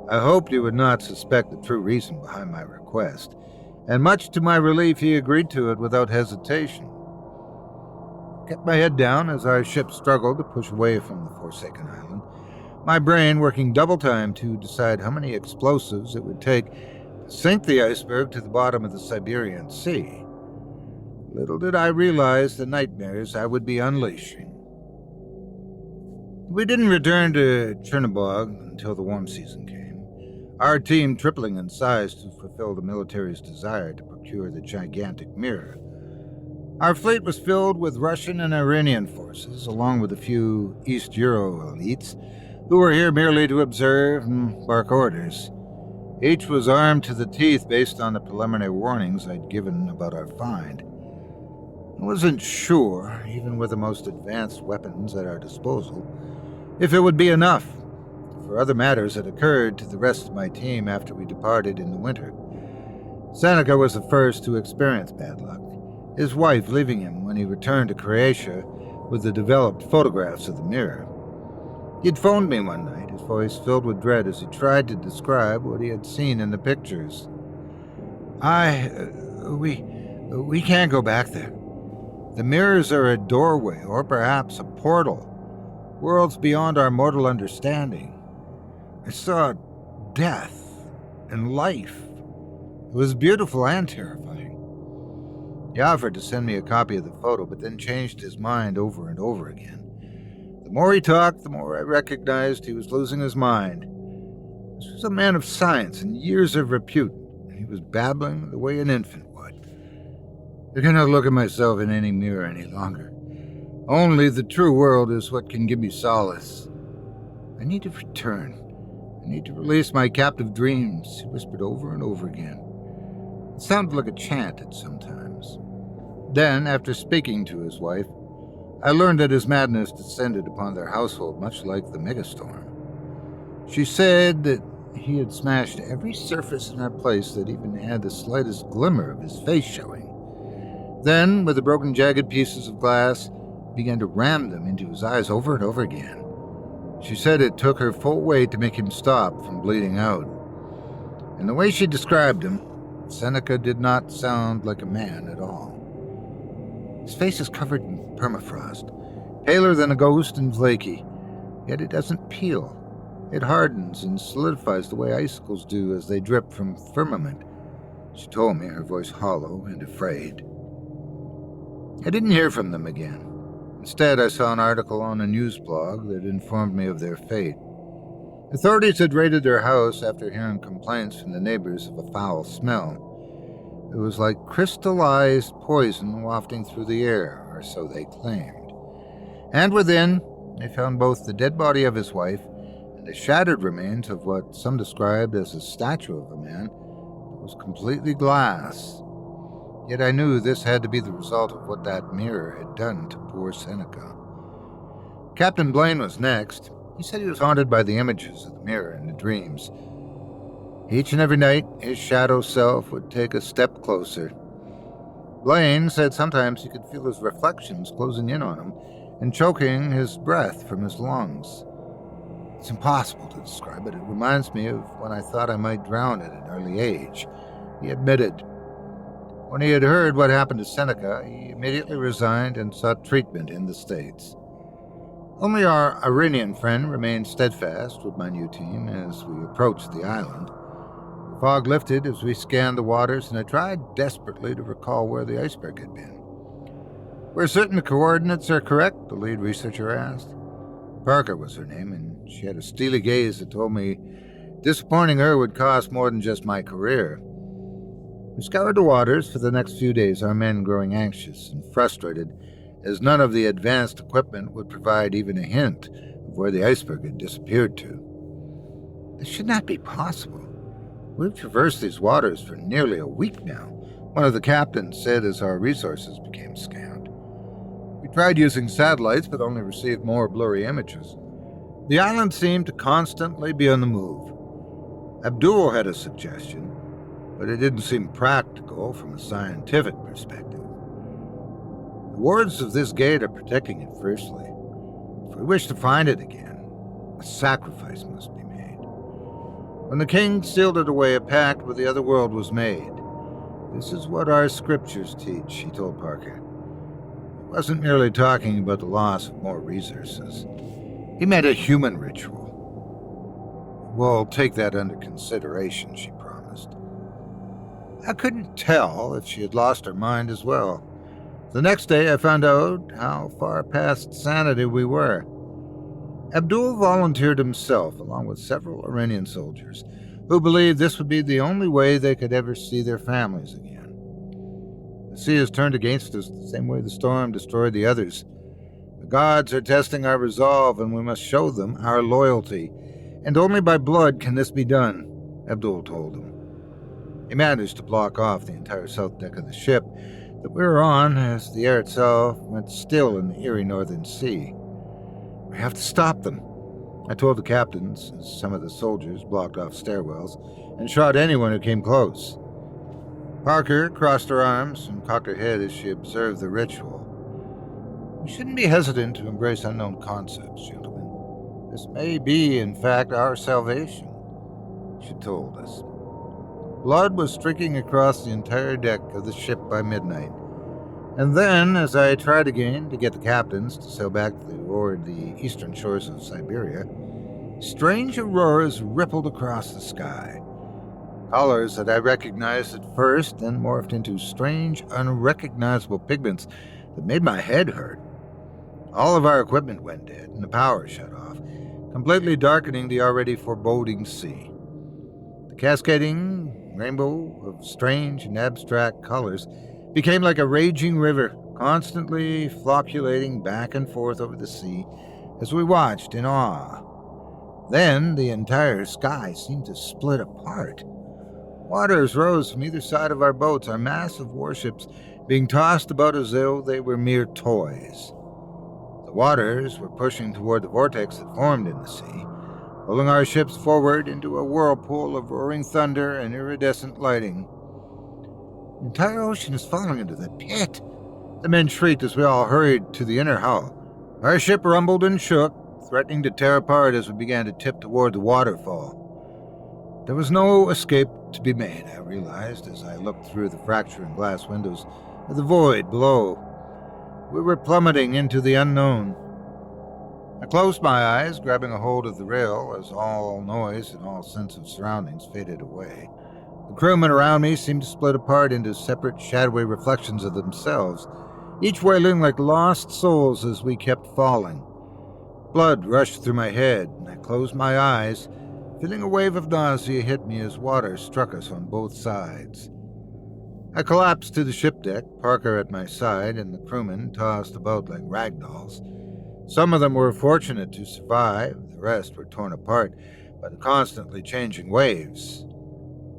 I hoped he would not suspect the true reason behind my request, and much to my relief he agreed to it without hesitation. I kept my head down as our ship struggled to push away from the forsaken island, my brain working double time to decide how many explosives it would take to sink the iceberg to the bottom of the Siberian Sea. Little did I realize the nightmares I would be unleashing. We didn't return to Chernobog until the warm season came, our team tripling in size to fulfill the military's desire to procure the gigantic mirror. Our fleet was filled with Russian and Iranian forces, along with a few East Euro elites, who were here merely to observe and bark orders. Each was armed to the teeth based on the preliminary warnings I'd given about our find. I wasn't sure, even with the most advanced weapons at our disposal, if it would be enough, for other matters had occurred to the rest of my team after we departed in the winter. Seneca was the first to experience bad luck, his wife leaving him when he returned to Croatia with the developed photographs of the mirror. He'd phoned me one night, his voice filled with dread as he tried to describe what he had seen in the pictures. We can't go back there. The mirrors are a doorway, or perhaps a portal, worlds beyond our mortal understanding. I saw death and life. It was beautiful and terrifying. He offered to send me a copy of the photo, but then changed his mind over and over again. The more he talked, the more I recognized he was losing his mind. This was a man of science and years of repute, and he was babbling the way an infant would. I cannot look at myself in any mirror any longer. Only the true world is what can give me solace. I need to return. I need to release my captive dreams, he whispered over and over again. It sounded like a chant at some times. Then, after speaking to his wife, I learned that his madness descended upon their household much like the megastorm. She said that he had smashed every surface in our place that even had the slightest glimmer of his face showing. Then, with the broken, jagged pieces of glass, began to ram them into his eyes over and over again. She said it took her full weight to make him stop from bleeding out. And the way she described him, Seneca did not sound like a man at all. His face is covered in permafrost, paler than a ghost and flaky, yet it doesn't peel. It hardens and solidifies the way icicles do as they drip from firmament. she told me, her voice hollow and afraid. I didn't hear from them again. Instead, I saw an article on a news blog that informed me of their fate. Authorities had raided their house after hearing complaints from the neighbors of a foul smell. It was like crystallized poison wafting through the air, or so they claimed. And within, they found both the dead body of his wife and the shattered remains of what some described as a statue of a man that was completely glass. Yet I knew this had to be the result of what that mirror had done to poor Seneca. Captain Blaine was next. He said he was haunted by the images of the mirror in the dreams. Each and every night, his shadow self would take a step closer. Blaine said sometimes he could feel his reflections closing in on him and choking his breath from his lungs. It's impossible to describe it. It reminds me of when I thought I might drown at an early age, he admitted. When he had heard what happened to Seneca, he immediately resigned and sought treatment in the States. Only our Iranian friend remained steadfast with my new team as we approached the island. The fog lifted as we scanned the waters, and I tried desperately to recall where the iceberg had been. "We're certain the coordinates are correct?" the lead researcher asked. Parker was her name, and she had a steely gaze that told me disappointing her would cost more than just my career. We scoured the waters for the next few days, our men growing anxious and frustrated, as none of the advanced equipment would provide even a hint of where the iceberg had disappeared to. This should not be possible. We've traversed these waters for nearly a week now, one of the captains said as our resources became scant. We tried using satellites, but only received more blurry images. The island seemed to constantly be on the move. Abdul had a suggestion, but it didn't seem practical from a scientific perspective. The wards of this gate are protecting it fiercely. If we wish to find it again, a sacrifice must be made. When the king sealed it away, a pact with the other world was made. This is what our scriptures teach, he told Parker. He wasn't merely talking about the loss of more resources. He meant a human ritual. We'll take that under consideration, she promised. I couldn't tell if she had lost her mind as well. The next day I found out how far past sanity we were. Abdul volunteered himself, along with several Iranian soldiers, who believed this would be the only way they could ever see their families again. The sea has turned against us the same way the storm destroyed the others. The gods are testing our resolve, and we must show them our loyalty. And only by blood can this be done, Abdul told them. He managed to block off the entire south deck of the ship that we were on, as the air itself went still in the eerie northern sea. We have to stop them, I told the captains, as some of the soldiers blocked off stairwells and shot anyone who came close. Parker crossed her arms and cocked her head as she observed the ritual. We shouldn't be hesitant to embrace unknown concepts, gentlemen. This may be, in fact, our salvation, she told us. Blood was streaking across the entire deck of the ship by midnight. And then, as I tried again to get the captains to sail back toward the eastern shores of Siberia, strange auroras rippled across the sky. Colors that I recognized at first then morphed into strange, unrecognizable pigments that made my head hurt. All of our equipment went dead, and the power shut off, completely darkening the already foreboding sea. The cascading rainbow of strange and abstract colors became like a raging river, constantly flocculating back and forth over the sea as we watched in awe. Then the entire sky seemed to split apart. Waters rose from either side of our boats, our massive warships being tossed about as though they were mere toys. The waters were pushing toward the vortex that formed in the sea, pulling our ships forward into a whirlpool of roaring thunder and iridescent lighting. The entire ocean is falling into the pit, the men shrieked as we all hurried to the inner hull. Our ship rumbled and shook, threatening to tear apart as we began to tip toward the waterfall. There was no escape to be made, I realized as I looked through the fracturing glass windows of the void below. We were plummeting into the unknown. I closed my eyes, grabbing a hold of the rail as all noise and all sense of surroundings faded away. The crewmen around me seemed to split apart into separate shadowy reflections of themselves, each wailing like lost souls as we kept falling. Blood rushed through my head, and I closed my eyes, feeling a wave of nausea hit me as water struck us on both sides. I collapsed to the ship deck, Parker at my side, and the crewmen tossed about like rag dolls. Some of them were fortunate to survive, the rest were torn apart by the constantly changing waves.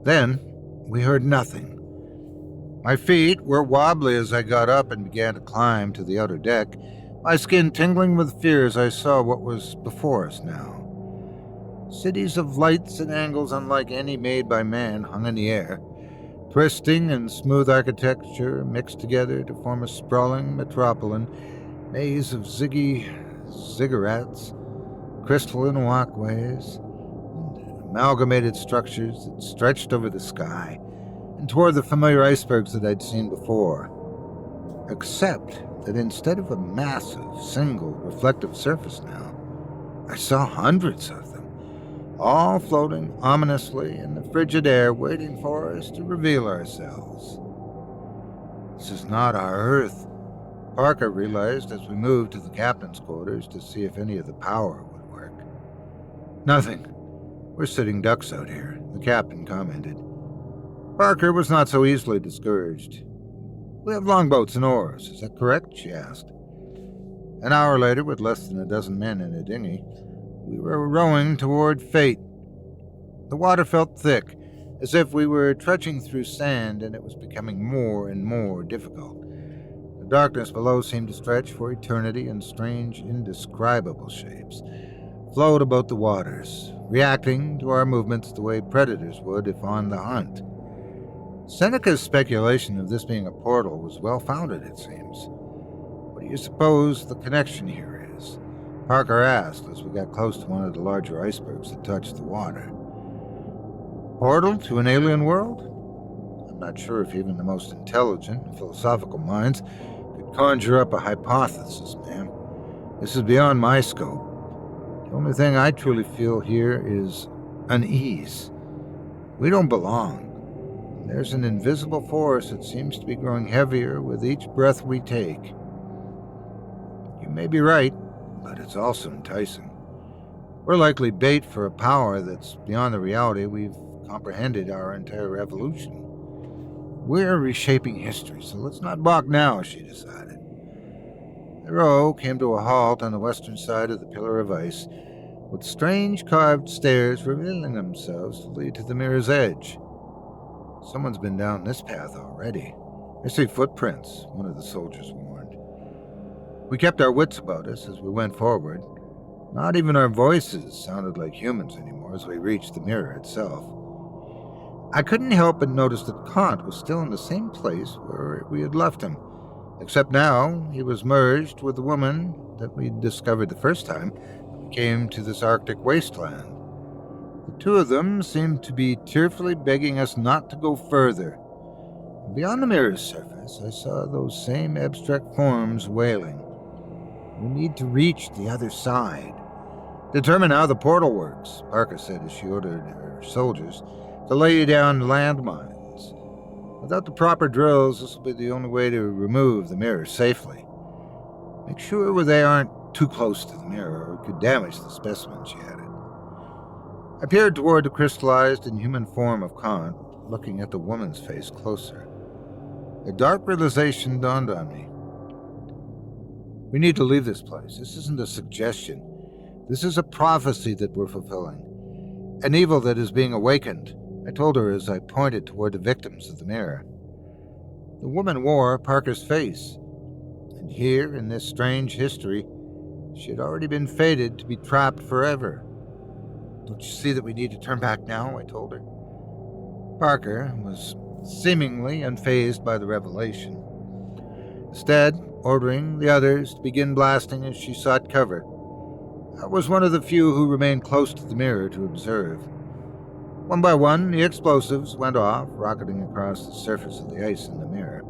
Then, we heard nothing. My feet were wobbly as I got up and began to climb to the outer deck, my skin tingling with fear as I saw what was before us now. Cities of lights and angles unlike any made by man hung in the air. Twisting and smooth architecture mixed together to form a sprawling metropolitan maze of ziggurats, crystalline walkways, and amalgamated structures that stretched over the sky and toward the familiar icebergs that I'd seen before. Except that instead of a massive, single, reflective surface now, I saw hundreds of them, all floating ominously in the frigid air, waiting for us to reveal ourselves. This is not our Earth, Parker realized as we moved to the captain's quarters to see if any of the power would work. Nothing. We're sitting ducks out here, the captain commented. Parker was not so easily discouraged. We have longboats and oars, is that correct? She asked. An hour later, with less than a dozen men in a dinghy, we were rowing toward fate. The water felt thick, as if we were trudging through sand, and it was becoming more and more difficult. The darkness below seemed to stretch for eternity, and strange, indescribable shapes flowed about the waters, reacting to our movements the way predators would if on the hunt. Seneca's speculation of this being a portal was well-founded, it seems. What do you suppose the connection here is? Parker asked as we got close to one of the larger icebergs that touched the water. Portal to an alien world? I'm not sure if even the most intelligent and philosophical minds could conjure up a hypothesis, ma'am. This is beyond my scope. The only thing I truly feel here is unease. We don't belong. There's an invisible force that seems to be growing heavier with each breath we take. You may be right, but it's also enticing. We're likely bait for a power that's beyond the reality we've comprehended our entire evolution. We're reshaping history, so let's not balk now, she decided. The row came to a halt on the western side of the pillar of ice, with strange carved stairs revealing themselves to lead to the mirror's edge. Someone's been down this path already. I see footprints, one of the soldiers warned. We kept our wits about us as we went forward. Not even our voices sounded like humans anymore as we reached the mirror itself. I couldn't help but notice that Kant was still in the same place where we had left him, except now he was merged with the woman that we'd discovered the first time we came to this Arctic wasteland. The two of them seemed to be tearfully begging us not to go further. Beyond the mirror's surface, I saw those same abstract forms wailing. We need to reach the other side. Determine how the portal works, Parker said as she ordered her soldiers to lay down landmines. Without the proper drills, this will be the only way to remove the mirror safely. Make sure they aren't too close to the mirror or it could damage the specimen, she added. I peered toward the crystallized and human form of Kant, looking at the woman's face closer. A dark realization dawned on me. We need to leave this place. This isn't a suggestion. This is a prophecy that we're fulfilling. An evil that is being awakened, I told her as I pointed toward the victims of the mirror. The woman wore Parker's face, and here in this strange history, she had already been fated to be trapped forever. Don't you see that we need to turn back now? I told her. Parker was seemingly unfazed by the revelation, instead ordering the others to begin blasting as she sought cover. I was one of the few who remained close to the mirror to observe. One by one, the explosives went off, rocketing across the surface of the ice in the mirror.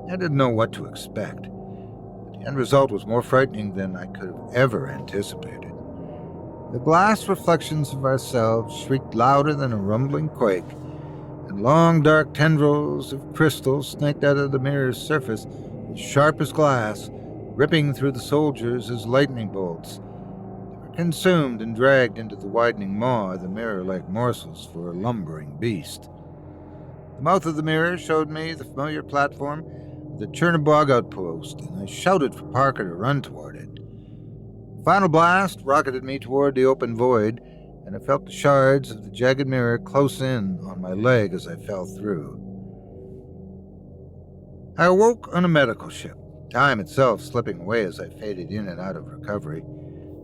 I didn't know what to expect, but the end result was more frightening than I could have ever anticipated. The glass reflections of ourselves shrieked louder than a rumbling quake, Long dark tendrils of crystal snaked out of the mirror's surface, as sharp as glass, ripping through the soldiers as lightning bolts. They were consumed and dragged into the widening maw of the mirror like morsels for a lumbering beast. The mouth of the mirror showed me the familiar platform of the Chernobog outpost, and I shouted for Parker to run toward it. The final blast rocketed me toward the open void, and I felt the shards of the jagged mirror close in on my leg as I fell through. I awoke on a medical ship, time itself slipping away as I faded in and out of recovery,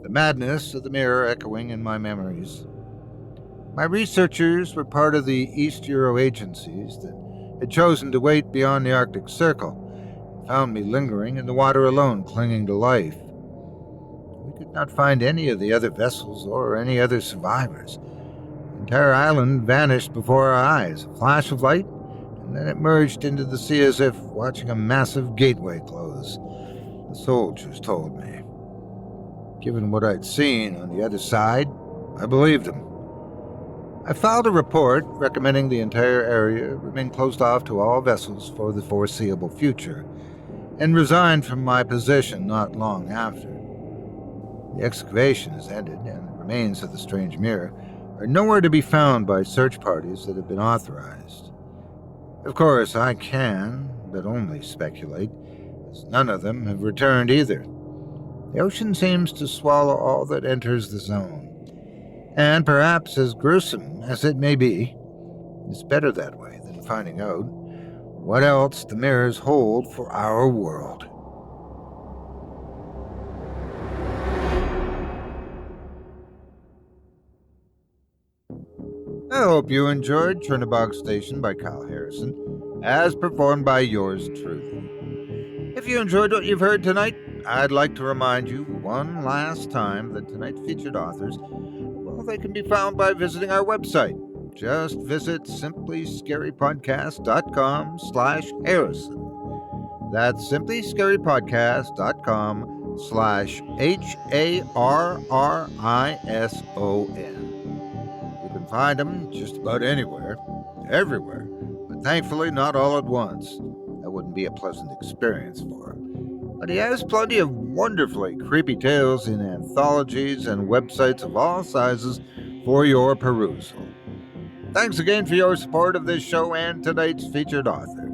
the madness of the mirror echoing in my memories. My researchers were part of the East Euro agencies that had chosen to wait beyond the Arctic Circle and found me lingering in the water alone, clinging to life. We could not find any of the other vessels or any other survivors. The entire island vanished before our eyes, a flash of light, and then it merged into the sea as if watching a massive gateway close. The soldiers told me. Given what I'd seen on the other side, I believed them. I filed a report recommending the entire area remain closed off to all vessels for the foreseeable future, and resigned from my position not long after. The excavation has ended, and the remains of the strange mirror are nowhere to be found by search parties that have been authorized. Of course, I can, but only speculate, as none of them have returned either. The ocean seems to swallow all that enters the zone. And perhaps as gruesome as it may be, it's better that way than finding out what else the mirrors hold for our world. I hope you enjoyed Chernobog Station by Kyle Harrison, as performed by yours truly. If you enjoyed what you've heard tonight, I'd like to remind you one last time that tonight's featured authors, they can be found by visiting our website. Just visit simplyscarypodcast.com/Harrison. That's simplyscarypodcast.com/HARRISON. You can find them just about anywhere, everywhere, but thankfully not all at once. That wouldn't be a pleasant experience for him. But he has plenty of wonderfully creepy tales in anthologies and websites of all sizes for your perusal. Thanks again for your support of this show and tonight's featured author.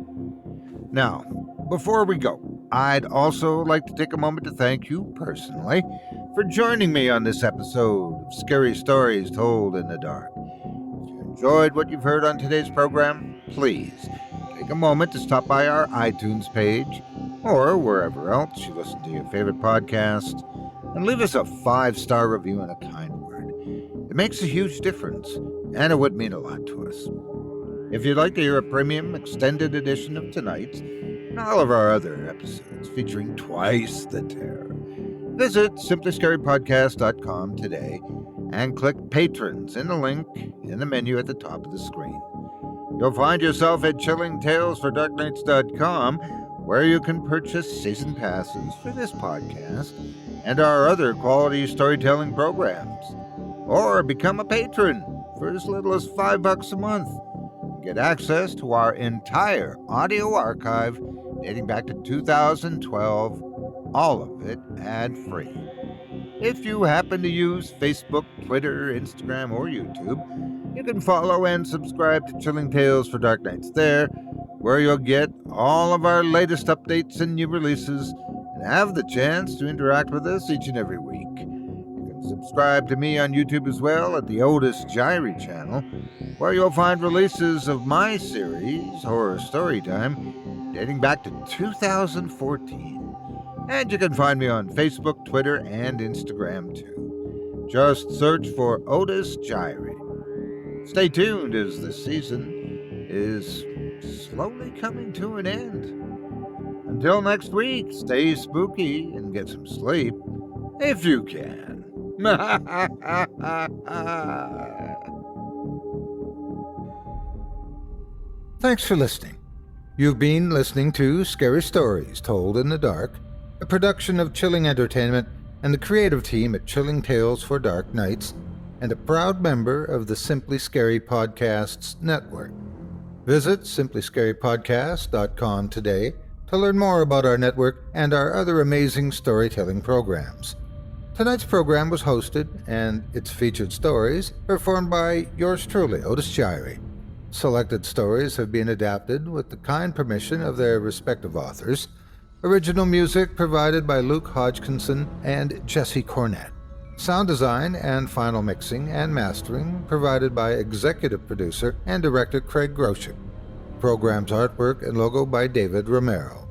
Now, before we go, I'd also like to take a moment to thank you personally for joining me on this episode of Scary Stories Told in the Dark. If you enjoyed what you've heard on today's program, please take a moment to stop by our iTunes page or wherever else you listen to your favorite podcast, and leave us a 5-star review and a kind word. It makes a huge difference, and it would mean a lot to us. If you'd like to hear a premium extended edition of tonight's and all of our other episodes featuring twice the terror, visit simplyscarypodcast.com today and click Patrons in the link in the menu at the top of the screen. You'll find yourself at chillingtalesfordarknights.com, where you can purchase season passes for this podcast and our other quality storytelling programs, or become a patron for as little as $5 a month. Get access to our entire audio archive dating back to 2012, all of it ad-free. If you happen to use Facebook, Twitter, Instagram, or YouTube, you can follow and subscribe to Chilling Tales for Dark Nights there, where you'll get all of our latest updates and new releases and have the chance to interact with us each and every week. You can subscribe to me on YouTube as well at the Otis Jiry channel, where you'll find releases of my series, Horror Storytime, dating back to 2014. And you can find me on Facebook, Twitter, and Instagram too. Just search for Otis Jiry. Stay tuned as this season is slowly coming to an end. Until next week, stay spooky and get some sleep, if you can. Thanks for listening. You've been listening to Scary Stories Told in the Dark, a production of Chilling Entertainment and the creative team at Chilling Tales for Dark Nights, and a proud member of the Simply Scary Podcasts Network. Visit simplyscarypodcast.com today to learn more about our network and our other amazing storytelling programs. Tonight's program was hosted and its featured stories performed by yours truly, Otis Jiry. Selected stories have been adapted with the kind permission of their respective authors. Original music provided by Luke Hodgkinson and Jesse Cornett. Sound design and final mixing and mastering provided by executive producer and director Craig Groshek. Program's artwork and logo by David Romero.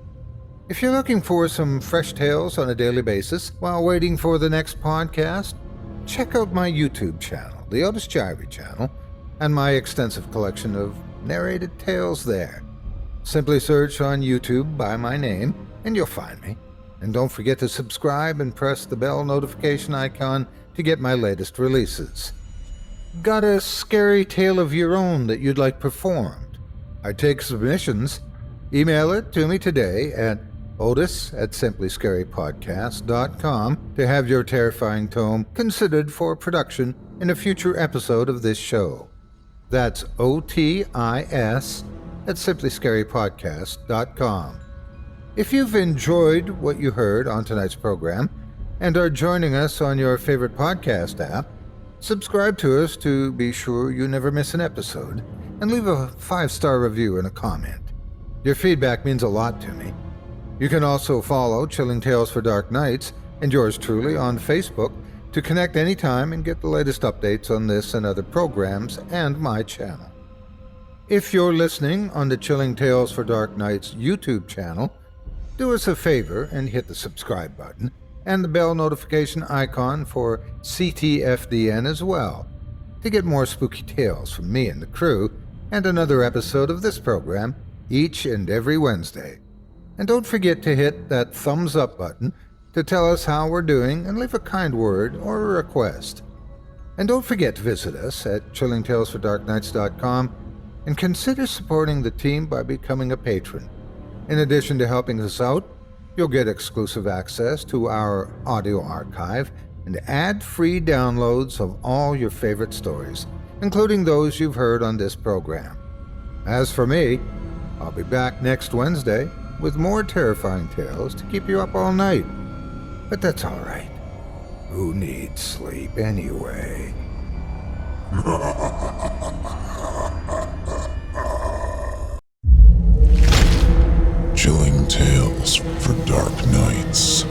If you're looking for some fresh tales on a daily basis while waiting for the next podcast, check out my YouTube channel, the Otis Jiry channel, and my extensive collection of narrated tales there. Simply search on YouTube by my name and you'll find me. And don't forget to subscribe and press the bell notification icon to get my latest releases. Got a scary tale of your own that you'd like performed? I take submissions. Email it to me today at otis@simplyscarypodcast.com to have your terrifying tome considered for production in a future episode of this show. That's OTIS@simplyscarypodcast.com. If you've enjoyed what you heard on tonight's program and are joining us on your favorite podcast app, subscribe to us to be sure you never miss an episode, and leave a 5-star review and a comment. Your feedback means a lot to me. You can also follow Chilling Tales for Dark Nights and yours truly on Facebook to connect anytime and get the latest updates on this and other programs and my channel. If you're listening on the Chilling Tales for Dark Nights YouTube channel, do us a favor and hit the subscribe button and the bell notification icon for ctfdn as well to get more spooky tales from me and the crew and another episode of this program each and every Wednesday. And don't forget to hit that thumbs up button to tell us how we're doing and leave a kind word or a request. And don't forget to visit us at chillingtalesfordarknights.com and consider supporting the team by becoming a patron. In addition to helping us out, you'll get exclusive access to our audio archive and ad-free downloads of all your favorite stories, including those you've heard on this program. As for me, I'll be back next Wednesday with more terrifying tales to keep you up all night. But that's all right. Who needs sleep anyway? Chilling Tales for Dark Nights.